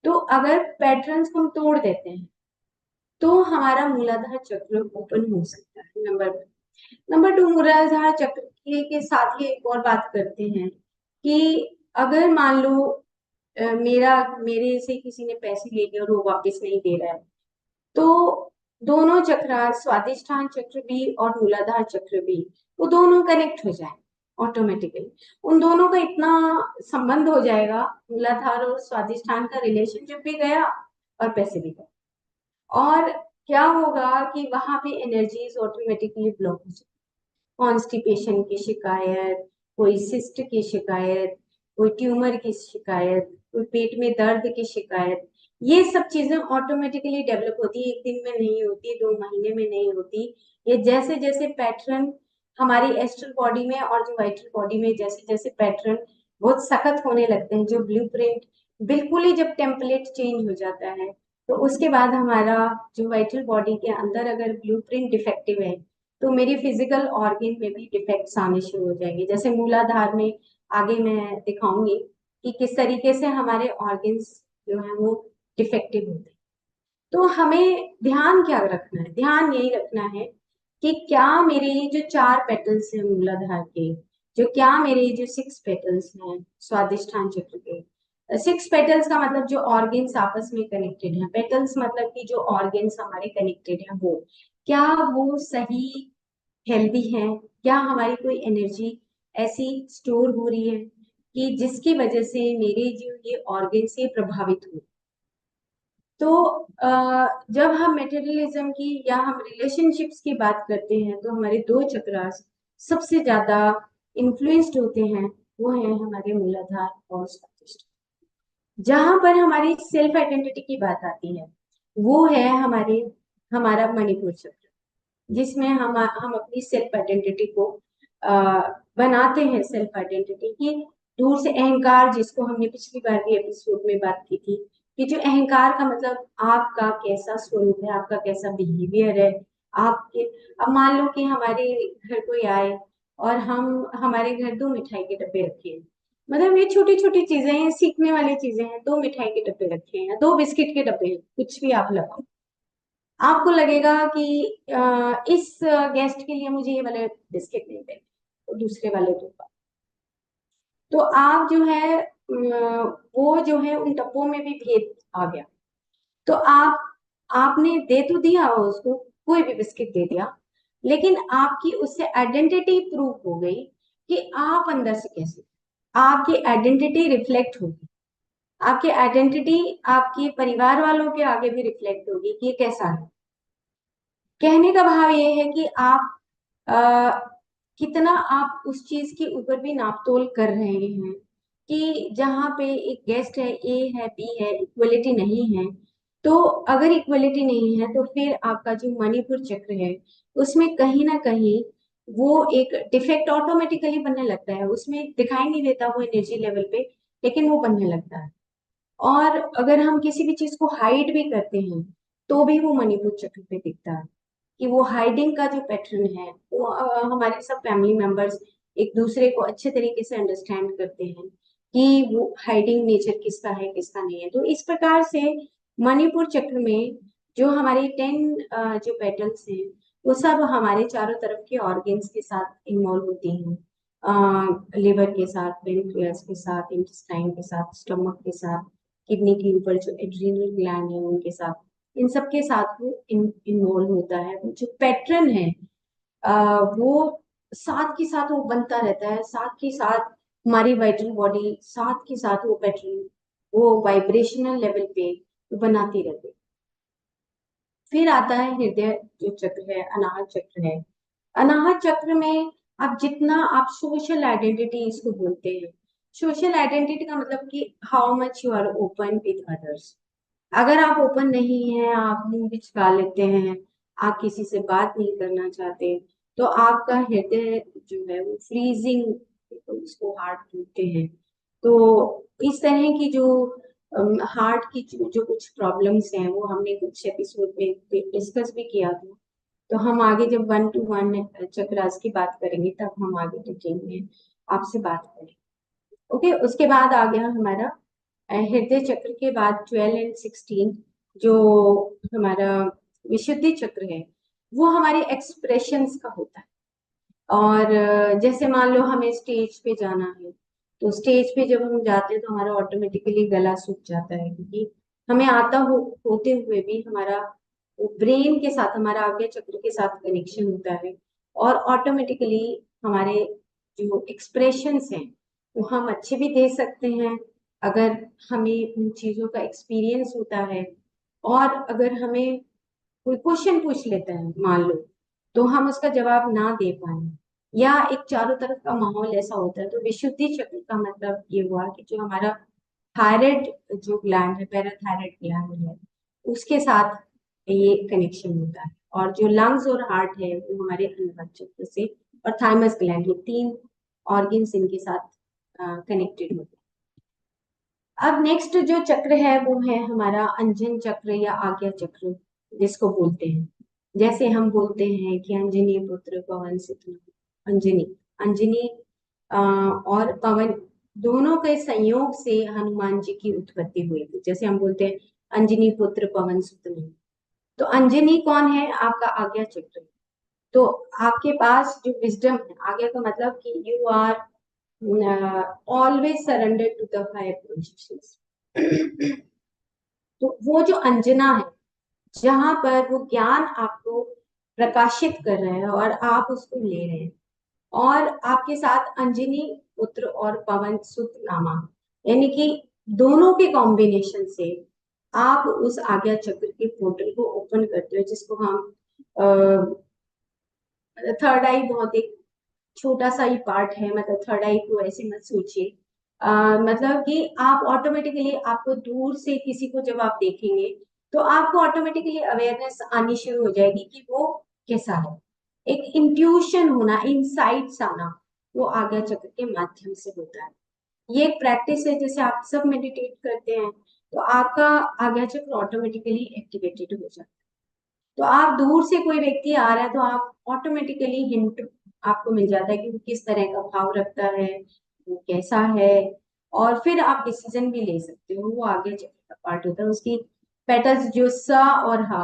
तो अगर पैटर्न्स को हम तोड़ देते हैं, तो हमारा मूलाधार चक्र ओपन हो सकता है, नंबर 1। नंबर 2, मूलाधार चक्र के साथ ही एक और बात करते हैं कि अगर मान लो मेरे से किसी ने पैसे ले लिए और वो वापस नहीं दे रहा है, तो दोनों चक्र, स्वादिष्ठान चक्र भी और मूलाधार चक्र भी, वो दोनों कनेक्ट हो जाए ऑटोमेटिकली। उन दोनों का इतना संबंध हो जाएगा, मूलाधार और स्वादिष्ठान का रिलेशनशिप भी गया और पैसे भी गए। और क्या होगा कि वहां पे एनर्जीज ऑटोमेटिकली ब्लॉक हो जाए। कॉन्स्टिपेशन की शिकायत, कोई सिस्ट की शिकायत, कोई ट्यूमर की शिकायत, कोई पेट में दर्द की शिकायत, ये सब चीजें ऑटोमेटिकली डेवलप होती है। एक दिन में नहीं होती, 2 महीने में नहीं होती। ये जैसे जैसे पैटर्न हमारी एस्ट्रल बॉडी में और जो वाइटल बॉडी में जैसे जैसे पैटर्न बहुत सख्त होने लगते हैं, जो ब्लूप्रिंट बिल्कुल ही जब टेम्पलेट चेंज हो जाता है, तो उसके बाद हमारा जो वाइटल बॉडी के अंदर अगर ब्लूप्रिंट डिफेक्टिव है, तो मेरी फिजिकल ऑर्गन में भी डिफेक्ट्स आने शुरू हो जाएंगे। जैसे मूलाधार में आगे मैं दिखाऊंगी कि किस तरीके से हमारे ऑर्गन्स जो है वो डिफेक्टिव होते हैं। तो हमें ध्यान क्या रखना है? ध्यान यही रखना है कि क्या मेरे ये जो 4 पेटल्स हैं मूलाधार के, जो क्या मेरे जो 6 पेटल्स हैं स्वादिष्ठान चक्र के, 6 पेटल्स का मतलब जो ऑर्गन्स आपस में कनेक्टेड हैं, पेटल्स मतलब कि जो ऑर्गन्स हमारे कनेक्टेड हैं, वो क्या वो सही हेल्दी है? क्या हमारी कोई एनर्जी ऐसी स्टोर हो रही है कि जिसकी वजह से मेरे जो ये ऑर्गन से प्रभावित हो? तो जब हम मेटेरियलिज्म की या हम रिलेशनशिप्स की बात करते हैं, तो हमारे 2 चक्रास सबसे ज्यादा इन्फ्लुएंस्ड होते हैं, वो है हमारे मूलाधार और स्वादिष्ठान। जहां पर हमारी सेल्फ आइडेंटिटी की बात आती है, वो है हमारा मणिपुर चक्र, जिसमें हम अपनी सेल्फ आइडेंटिटी को बनाते हैं। सेल्फ आइडेंटिटी की दूर से अहंकार, जिसको हमने पिछली बार भी एपिसोड में बात की थी, कि जो अहंकार का मतलब आपका कैसा स्वरूप है, आपका कैसा बिहेवियर है, आपके। अब मान लो कि हमारे घर कोई आए और हम हमारे घर 2 मिठाई के डब्बे रखे हैं, मतलब ये छोटी छोटी चीजें हैं, सीखने वाली चीजें हैं। 2 मिठाई के डब्बे रखे हैं, 2 बिस्किट के डब्बे हैं, कुछ भी आप लगाओ, आपको लगेगा कि इस गेस्ट के लिए मुझे ये वाले बिस्किट नहीं देने, तो दूसरे वाले दूंगा। तो आप जो है वो जो है उन डब्बों में भी भेद आ गया। तो आपने दे तो दिया उसको, कोई भी बिस्किट दे दिया, लेकिन आपकी उससे आइडेंटिटी प्रूव हो गई कि आप अंदर से कैसे, आपकी आइडेंटिटी रिफ्लेक्ट होगी। आपकी आइडेंटिटी आपके परिवार वालों के आगे भी रिफ्लेक्ट होगी कि ये कैसा है। कहने का भाव ये है कि आप कितना आप उस चीज के ऊपर भी नापतोल कर रहे हैं कि जहाँ पे एक गेस्ट है, ए है, बी है, इक्वलिटी नहीं है। तो अगर इक्वलिटी नहीं है तो फिर आपका जो मणिपुर चक्र है उसमें कहीं ना कहीं वो एक डिफेक्ट ऑटोमेटिकली बनने लगता है, उसमें दिखाई नहीं देता वो एनर्जी लेवल पे, लेकिन वो बनने लगता है। और अगर हम किसी भी चीज को हाइड भी करते हैं तो भी वो मणिपुर चक्र पे दिखता है कि वो हाइडिंग का जो पैटर्न है वो हमारे सब फैमिली मेंबर्स एक दूसरे को अच्छे तरीके से अंडरस्टैंड करते हैं कि वो हाइडिंग नेचर किसका है किसका नहीं है। तो इस प्रकार से मणिपुर चक्र में जो हमारे 10 जो पैटर्न्स हैं वो सब हमारे चारों तरफ के ऑर्गन्स के साथ इन्वॉल्व होती हैं। लिवर के साथ, पेनक्रियास के साथ, इंटेस्टाइन के साथ, स्टमक के साथ, किडनी के ऊपर जो एड्रीनल ग्लैंड है उनके साथ, इन सब के साथ वो इन्वॉल्व होता है। वो जो पैटर्न है वो साथ के साथ वो बनता रहता है, साथ के साथ हमारी वाइटल बॉडी साथ के साथ वो पैटर्न वो वाइब्रेशनल लेवल पे वो बनाती रहती है। फिर आता है हृदय जो चक्र है, अनाहत चक्र है। अनाहत चक्र में आप जितना आप सोशल आइडेंटिटी इसको बोलते हैं, सोशल आइडेंटिटी का मतलब कि how much you are open with others. अगर आप ओपन नहीं है, आप मुंह भी छिपा लेते हैं, आप किसी से बात नहीं करना चाहते, तो आपका हृदय जो है वो फ्रीजिंग, उसको हार्ट बोलते हैं। तो इस तरह की जो हार्ट की जो कुछ प्रॉब्लम्स हैं वो हमने कुछ एपिसोड में डिस्कस भी किया था। तो हम आगे जब 1 to 1 चक्रास की बात करेंगे तब हम आगे डिटेल में आपसे बात करेंगे। ओके, उसके बाद आ गया हमारा हृदय चक्र के बाद 12 and 16 जो हमारा विशुद्धि चक्र है, वो हमारे एक्सप्रेशंस का होता है। और जैसे मान लो हमें स्टेज पे जाना है, तो स्टेज पे जब हम जाते हैं तो हमारा ऑटोमेटिकली गला सूख जाता है, क्योंकि हमें आता होते हुए भी हमारा ब्रेन के साथ, हमारा आज्ञा चक्र के साथ कनेक्शन होता है। और ऑटोमेटिकली हमारे जो एक्सप्रेशंस हैं वो हम अच्छे भी दे सकते हैं अगर हमें उन चीजों का एक्सपीरियंस होता है। और अगर हमें कोई क्वेश्चन पूछ लेता है मान लो, तो हम उसका जवाब ना दे पाए, या एक चारों तरफ का माहौल ऐसा होता है, तो विशुद्धि चक्र का मतलब ये हुआ कि जो हमारा थायराइड जो ग्लैंड है, पैराथायराइड ग्लैंड है, उसके साथ ये कनेक्शन होता है। और जो लंग्स और हार्ट है वो हमारे अनुबंध चक्र से, और थाइमस ग्लैंड, ये तीन ऑर्गन्स इनके साथ कनेक्टेड होते हैं। अब नेक्स्ट जो चक्र है वो है हमारा अंजन चक्र या आज्ञा चक्र जिसको बोलते हैं। जैसे हम बोलते हैं कि अंजनी पुत्र पवन सुत नामा। अंजनी, अंजनी और पवन दोनों के संयोग से हनुमान जी की उत्पत्ति हुई थी। जैसे हम बोलते हैं अंजनी पुत्र पवन सुत नामा। तो अंजनी कौन है? आपका आज्ञा चक्र। तो आपके पास जो विजडम है, आज्ञा का मतलब कि you are always surrender to the higher consciousness. तो वो जो अंजना है, जहां पर वो ज्ञान आपको प्रकाशित कर रहे हैं और आप उसको ले रहे हैं, और आपके साथ अंजनी पुत्र और पवन सुत नामा, यानी कि दोनों के कॉम्बिनेशन से आप उस आज्ञा चक्र के पोर्टल को ओपन करते हो, जिसको हम थर्ड आई बहुत एक छोटा सा ही पार्ट है, मतलब थर्ड आई को ऐसे मत सोचिए। मतलब कि आप ऑटोमेटिकली, आपको दूर से किसी को जब आप देखेंगे तो आपको ऑटोमेटिकली अवेयरनेस आनी शुरू हो जाएगी कि वो कैसा है। एक इंट्यूशन होना, इनसाइट्स आना, वो आज्ञा चक्र के माध्यम से होता है। ये एक प्रैक्टिस है, जैसे आप सब मेडिटेट करते हैं तो आपका आज्ञा चक्र ऑटोमेटिकली एक्टिवेटेड हो जाता है। तो आप दूर से कोई व्यक्ति आ रहा है तो आप ऑटोमेटिकली हिंट आपको मिल जाता है कि वो किस तरह का भाव रखता है, वो कैसा है, और फिर आप डिसीजन भी ले सकते हो। वो आगे चलने का पार्ट होता है। उसकी पेटल्स जो स और हा।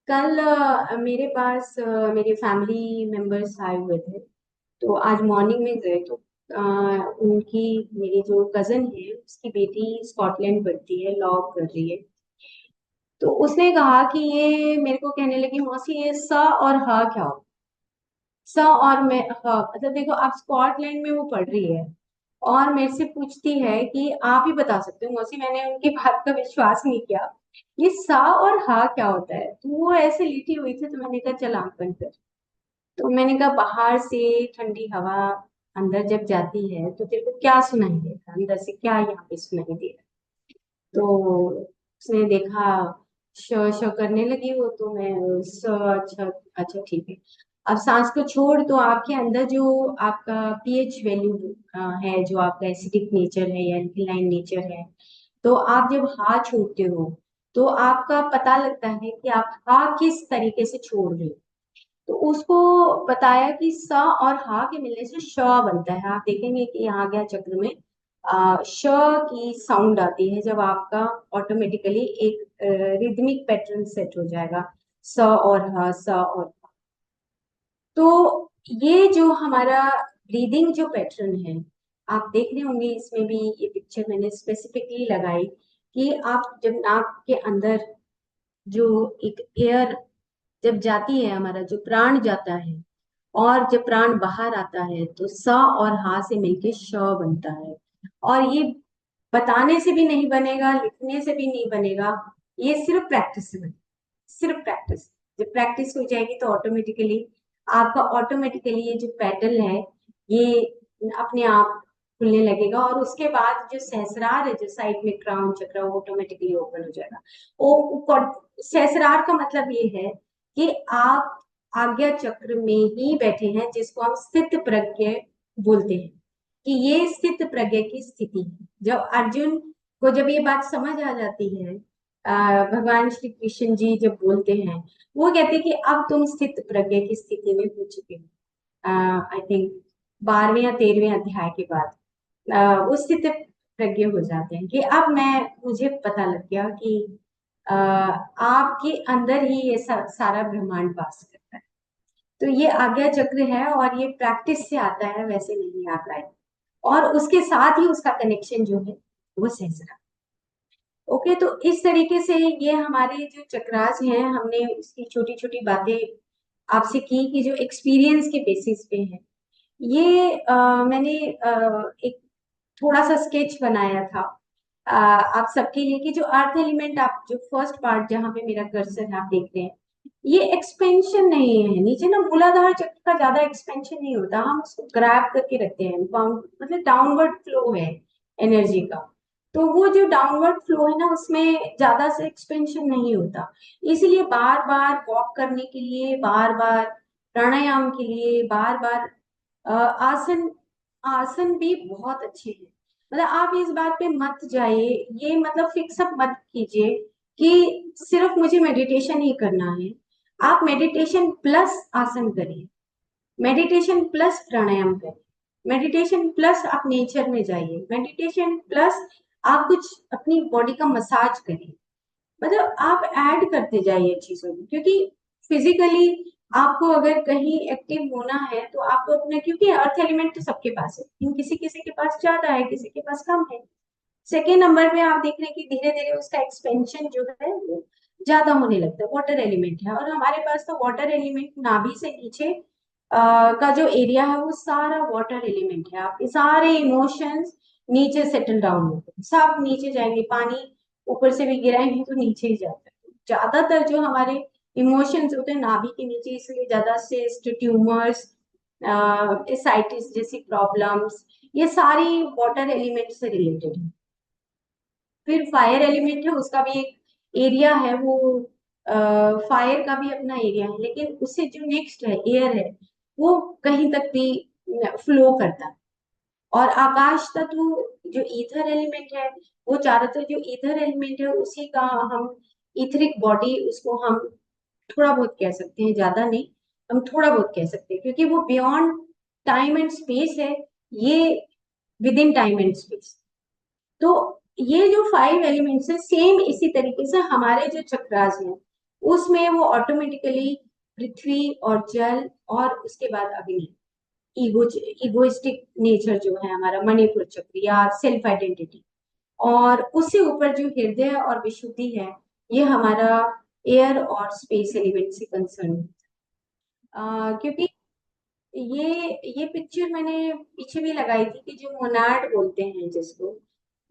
कल मेरे पास मेरे फैमिली मेंबर्स आए हुए थे, तो आज मॉर्निंग में गए तो उनकी, मेरी जो कजन है उसकी बेटी स्कॉटलैंड पढ़ती है, लॉ कर रही है। तो उसने कहा कि ये मेरे को कहने लगी, मौसी ये स और ह क्या हो? स और मैं ह, मतलब देखो आप स्कॉटलैंड में वो पढ़ रही है और मेरे से पूछती है कि आप ही बता सकते हो मौसी। मैंने उनकी बात का विश्वास नहीं किया। ये स और ह क्या होता है? तो वो ऐसे लेटी हुई थी तो मैंने कहा चल आंख बंद कर। तो मैंने कहा बाहर से ठंडी हवा अंदर जब जाती है तो तेरे को क्या सुनाई देगा, अंदर से क्या यहाँ पे सुनाई दे रहा है। तो उसने देखा, श श करने लगी वो, तो मैं स, अच्छा अच्छा ठीक है। अब सांस को छोड़, तो आपके अंदर जो आपका पीएच वैल्यू है, जो आपका एसिडिक नेचर है या एल्कलाइन नेचर है, तो आप जब हा छोड़ते हो तो आपका पता लगता है कि आप हा किस तरीके से छोड़ रहे हो। तो उसको बताया कि स और हा के मिलने से श बनता है। आप देखेंगे कि यहाँ गया चक्र में श की साउंड आती है जब आपका ऑटोमेटिकली एक रिदमिक पैटर्न सेट हो जाएगा, स और ह, स और हा। तो ये जो हमारा ब्रीदिंग जो पैटर्न है, आप देख रहे होंगे इसमें भी, ये पिक्चर मैंने स्पेसिफिकली लगाई कि आप जब नाक के अंदर जो एक एयर जब जाती है, हमारा जो प्राण जाता है और जब प्राण बाहर आता है, तो स और हा से मिलके श बनता है। और ये बताने से भी नहीं बनेगा, लिखने से भी नहीं बनेगा, ये सिर्फ प्रैक्टिस से बनेगा, सिर्फ प्रैक्टिस। जब प्रैक्टिस हो जाएगी तो ऑटोमेटिकली आपका ऑटोमेटिकली ये जो पैटर्न है ये अपने आप खुलने लगेगा, और उसके बाद जो सहस्रार है, जो साइड में क्राउन चक्र, वो ऑटोमेटिकली ओपन हो जाएगा। सहस्रार का मतलब ये है कि आप आज्ञा चक्र में ही बैठे हैं, जिसको हम स्थित प्रज्ञ बोलते हैं, कि ये स्थित प्रज्ञ की स्थिति है। जब अर्जुन को जब ये बात समझ आ जाती है, भगवान श्री कृष्ण जी जब बोलते हैं, वो कहते हैं कि अब तुम स्थित प्रज्ञ की स्थिति में हो चुके हो। आई थिंक 12वें या 13वें अध्याय के बाद वो स्थित प्रज्ञ हो जाते हैं कि अब मैं मुझे पता लग गया कि आपके अंदर ही ये सारा ब्रह्मांड वास करता है। तो ये आज्ञा चक्र है, और ये प्रैक्टिस से आता है, वैसे नहीं आता है। और उसके साथ ही उसका कनेक्शन जो है वो सहस्त्र। ओके, तो इस तरीके से ये हमारे जो चक्रास हैं, हमने उसकी छोटी छोटी बातें आपसे की कि जो एक्सपीरियंस के बेसिस पे है। ये मैंने एक थोड़ा सा स्केच बनाया था आप सबके लिए, कि जो अर्थ एलिमेंट, आप जो फर्स्ट पार्ट जहाँ पे मेरा कर्सर है आप देख रहे हैं, ये एक्सपेंशन नहीं है नीचे ना, मूलाधार चक्र का ज्यादा एक्सपेंशन नहीं होता, हम उसको ग्रैब करके रखते हैं, मतलब डाउनवर्ड फ्लो है एनर्जी का। तो वो जो डाउनवर्ड फ्लो है ना, उसमें ज्यादा से एक्सपेंशन नहीं होता। इसलिए बार बार वॉक करने के लिए, बार बार प्राणायाम के लिए, बार बार आसन, आसन भी बहुत अच्छे हैं। मतलब आप इस बात पे मत जाइए, ये मतलब फिक्स अप मत कीजिए कि सिर्फ मुझे मेडिटेशन ही करना है। आप मेडिटेशन प्लस आसन करिए, मेडिटेशन प्लस प्राणायाम करिए, मेडिटेशन प्लस आप नेचर में जाइए, मेडिटेशन प्लस आप कुछ अपनी बॉडी का मसाज करिए। मतलब आप ऐड करते जाइए चीजों को, क्योंकि फिजिकली आपको अगर कहीं एक्टिव होना है तो आपको अपने, क्योंकि अर्थ एलिमेंट तो सबके पास है, लेकिन किसी किसी के पास ज्यादा है, किसी के पास कम है। सेकेंड नंबर पे आप देख रहे हैं कि धीरे धीरे उसका एक्सपेंशन जो है वो ज्यादा होने लगता है, वाटर एलिमेंट है, और हमारे पास तो वाटर एलिमेंट नाभि से नीचे का जो एरिया है वो सारा वाटर एलिमेंट है। आपके सारे इमोशंस नीचे सेटल डाउन होते हैं, सब नीचे जाएंगे, पानी ऊपर से भी गिराएंगे तो नीचे ही जाता है। ज्यादातर जो हमारे इमोशंस होते हैं नाभि के नीचे, इसलिए ज्यादा सिस्ट, ट्यूमर्स, एसाइटिस जैसी प्रॉब्लम्स, ये सारी वाटर एलिमेंट से रिलेटेड है। फिर फायर एलिमेंट है, उसका भी एक एरिया है, वो फायर का भी अपना एरिया है, लेकिन उससे जो नेक्स्ट है एयर है, वो कहीं तक भी फ्लो करता है। और आकाश तत्व जो ईथर एलिमेंट है, वो ज्यादातर जो ईथर एलिमेंट है उसी का हम इथरिक बॉडी, उसको हम थोड़ा बहुत कह सकते हैं, ज्यादा नहीं, हम थोड़ा बहुत कह सकते हैं, क्योंकि वो बियॉन्ड टाइम एंड स्पेस है, ये with in time and space. तो ये जो 5 एलिमेंट्स है, सेम इसी तरीके से हमारे जो चक्रास हैं उसमें वो ऑटोमेटिकली पृथ्वी और जल और उसके बाद अग्नि, ईगो, इगोइस्टिक नेचर जो है हमारा मणिपुर चक्र या सेल्फ आइडेंटिटी, और उससे ऊपर जो हृदय और विशुद्धि है, ये हमारा एयर और स्पेस एलिमेंट से कंसर्न है। क्योंकि ये पिक्चर मैंने पीछे भी लगाई थी कि जो मोनाड बोलते हैं जिसको,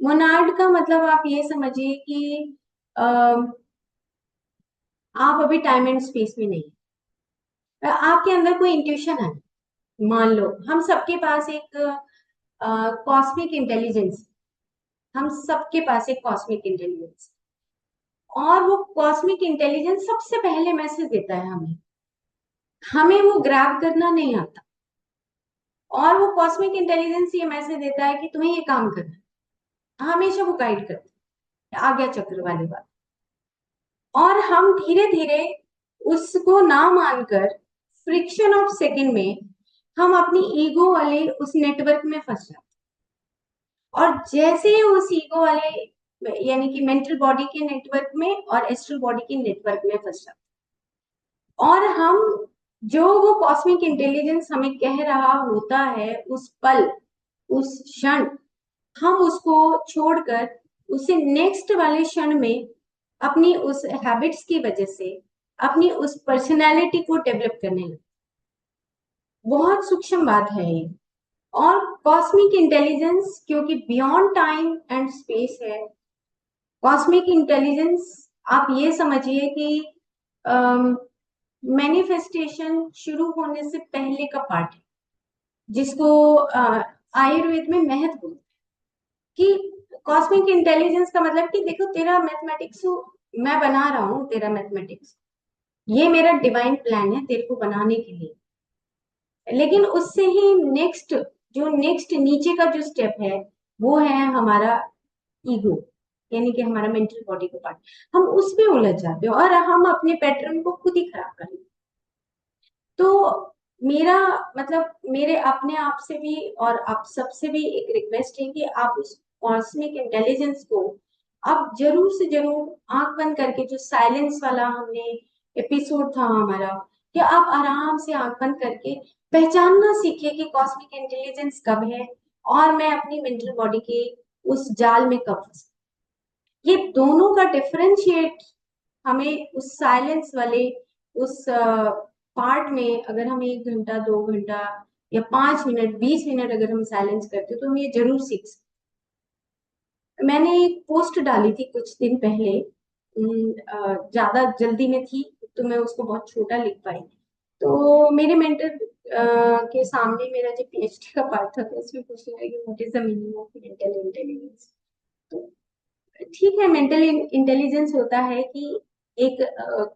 मोनाड का मतलब आप ये समझिए कि अ, आप अभी टाइम एंड स्पेस में नहीं, आपके अंदर कोई इंट्यूशन है, मान लो हम सबके पास एक कॉस्मिक इंटेलिजेंस, हम सबके पास एक कॉस्मिक इंटेलिजेंस, और वो कॉस्मिक इंटेलिजेंस सबसे पहले मैसेज देता है हमें, हमें वो ग्रैब करना नहीं आता, और वो कॉस्मिक इंटेलिजेंस ये मैसेज देता है कि तुम्हें ये काम करना है, हमेशा वो गाइड करता है, आज्ञा चक्र वाली बात। और हम धीरे धीरे उसको ना मानकर फ्रिक्शन ऑफ सेकंड में हम अपनी ईगो वाले उस नेटवर्क में फंस जाते हैं। और जैसे ही उस ईगो वाले यानी कि मेंटल बॉडी के नेटवर्क में और एस्ट्रल बॉडी के नेटवर्क में फंस जाते हैं, और हम जो वो कॉस्मिक इंटेलिजेंस हमें कह रहा होता है उस पल, उस क्षण, हम उसको छोड़कर उसे नेक्स्ट वाले क्षण में अपनी उस हैबिट्स की वजह से अपनी उस पर्सनालिटी को डेवलप करने लगे। बहुत सूक्ष्म बात है ये। और कॉस्मिक इंटेलिजेंस क्योंकि बियॉन्ड टाइम एंड स्पेस है, कॉस्मिक इंटेलिजेंस आप ये समझिए कि मैनिफेस्टेशन शुरू होने से पहले का पार्ट है, जिसको आयुर्वेद में महत्व बोलते हैं। कि कॉस्मिक इंटेलिजेंस का मतलब कि देखो तेरा मैथमेटिक्स मैं बना रहा हूँ, तेरा मैथमेटिक्स ये मेरा डिवाइन प्लान है तेरे को बनाने के लिए, लेकिन उससे ही नेक्स्ट, जो नेक्स्ट नीचे का जो स्टेप है वो है हमारा ईगो, यानी कि हमारा मेंटल बॉडी का पार्ट। हम उसमें उलझ जाते हैं और हम अपने पैटर्न को खुद ही खराब कर लेते। तो मेरा मतलब मेरे अपने आप से भी और आप सबसे भी एक रिक्वेस्ट है कि आप उस कॉस्मिक इंटेलिजेंस को आप जरूर से जरूर आंख बंद करके, जो साइलेंस वाला हमने एपिसोड था हमारा, कि आप आराम से आंख बंद करके पहचानना सीखिए कि कॉस्मिक इंटेलिजेंस कब है और मैं अपनी मेंटल बॉडी के उस जाल में कब फंसा। ये दोनों का डिफरेंशिएट हमें उस साइलेंस वाले उस पार्ट में, अगर हम 1 घंटा 2 घंटा या 5 मिनट 20 मिनट अगर हम साइलेंस करते तो हम ये जरूर सीख सकते। मैंने एक पोस्ट डाली थी कुछ दिन पहले, ज्यादा जल्दी में थी तो मैं उसको बहुत छोटा लिख पाई। तो मेरे मेंटर के सामने मेरा जो पीएचडी का पार्ट था तो उसमें पूछ लिया कि what is the meaning of mental intelligence. तो ठीक है, मेंटल इंटेलिजेंस होता है कि एक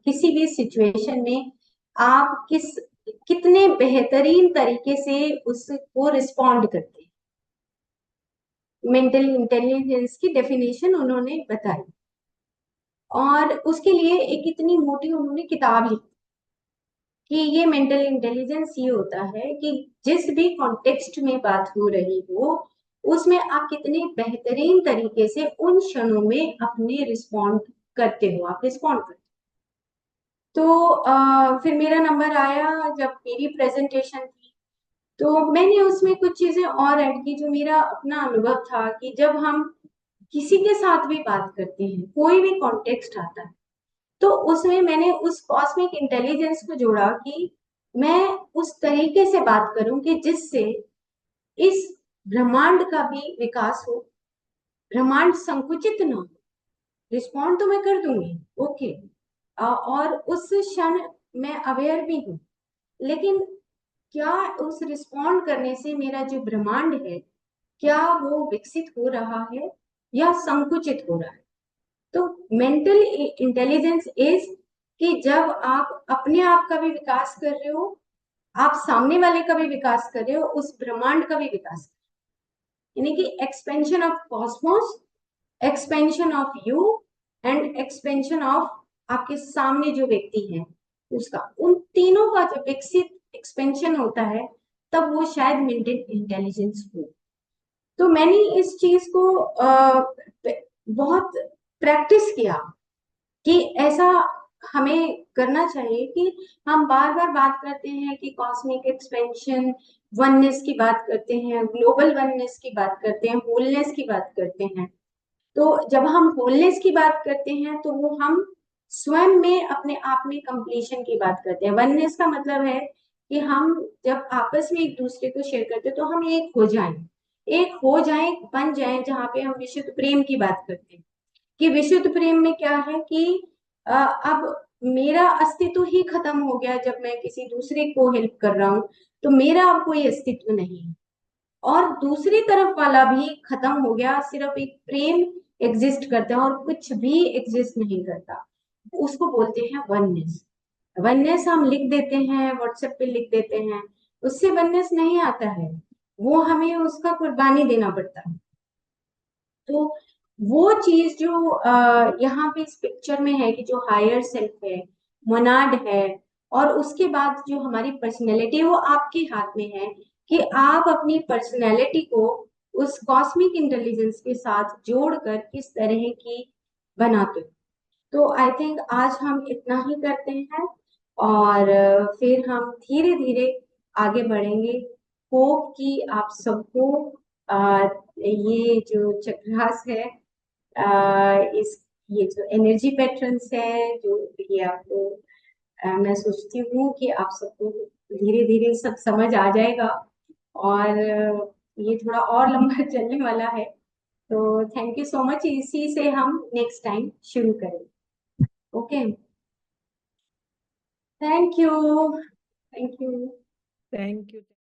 किसी भी सिचुएशन में आप कितने बेहतरीन तरीके से उसको रिस्पॉन्ड करते हैं। मेंटल इंटेलिजेंस की डेफिनेशन उन्होंने बताई और उसके लिए एक इतनी मोटी उन्होंने किताब लिखी कि ये मेंटल इंटेलिजेंस ये होता है कि जिस भी कॉन्टेक्स्ट में बात हो रही हो उसमें आप कितने बेहतरीन तरीके से उन क्षणों में अपने रिस्पॉन्ड करते हो, आप रिस्पॉन्ड करते हो। तो फिर मेरा नंबर आया जब मेरी प्रेजेंटेशन थी, तो मैंने उसमें कुछ चीजें और ऐड की जो मेरा अपना अनुभव था कि जब हम किसी के साथ भी बात करते हैं, कोई भी कॉन्टेक्स्ट आता है, तो उसमें मैंने उस कॉस्मिक इंटेलिजेंस को जोड़ा कि मैं उस तरीके से बात करूं कि जिससे इस ब्रह्मांड का भी विकास हो, ब्रह्मांड संकुचित न हो। रिस्पॉन्ड तो मैं कर दूंगी, ओके, और उस क्षण मैं अवेयर भी हूँ, लेकिन क्या उस रिस्पॉन्ड करने से मेरा जो ब्रह्मांड है क्या वो विकसित हो रहा है या संकुचित हो रहा है। तो मेंटल इंटेलिजेंस इज कि जब आप अपने आप का भी विकास कर रहे हो, आप सामने वाले का भी विकास कर रहे हो, उस ब्रह्मांड का भी विकास कर रहे हो, यानी कि expansion of Cosmos, expansion of you and expansion of आपके सामने जो व्यक्ति है उसका, उन तीनों का जब विकसित एक्सपेंशन होता है तब वो शायद मेंटल इंटेलिजेंस हो। तो मैंने इस चीज को बहुत प्रैक्टिस किया कि ऐसा हमें करना चाहिए कि हम बार बार बात करते हैं कि कॉस्मिक एक्सपेंशन, वननेस की बात करते हैं, ग्लोबल वननेस की बात करते हैं, होलनेस की बात करते हैं। तो जब हम होलनेस की बात करते हैं तो वो हम स्वयं में अपने आप में कंप्लीशन की बात करते हैं। वननेस का मतलब है कि हम जब आपस में एक दूसरे को शेयर करते हैं तो हम एक हो जाएं, एक हो जाएं, बन जाएं, जहां पे हम विशुद्ध प्रेम की बात करते हैं। कि विशुद्ध प्रेम में क्या है कि अब मेरा अस्तित्व ही खत्म हो गया जब मैं किसी दूसरे को हेल्प कर रहा हूँ, तो मेरा अब कोई अस्तित्व नहीं है। और दूसरी तरफ वाला भी खत्म हो गया, सिर्फ एक प्रेम एग्जिस्ट करता है और कुछ भी एग्जिस्ट नहीं करता। उसको बोलते हैं वननेस। वननेस हम लिख देते हैं, व्हाट्सएप पे लिख देते हैं, उससे वननेस नहीं आता है, वो हमें उसका कुर्बानी देना पड़ता है। तो वो चीज जो यहाँ पे इस पिक्चर में है कि जो हायर सेल्फ है, मोनाड है, और उसके बाद जो हमारी पर्सनैलिटी है, वो आपके हाथ में है कि आप अपनी पर्सनैलिटी को उस कॉस्मिक इंटेलिजेंस के साथ जोड़कर किस तरह की बनाते हो। तो आई थिंक आज हम इतना ही करते हैं, और फिर हम धीरे धीरे आगे बढ़ेंगे। होप कि आप सबको ये जो चक्ररास है, इस ये जो एनर्जी पैटर्न्स है, जो ये आपको मैं सोचती हूँ कि आप सबको धीरे धीरे सब समझ आ जाएगा, और ये थोड़ा और लंबा चलने वाला है। तो थैंक यू सो मच, इसी से हम नेक्स्ट टाइम शुरू करेंगे। Okay, thank you. Thank you. Thank you.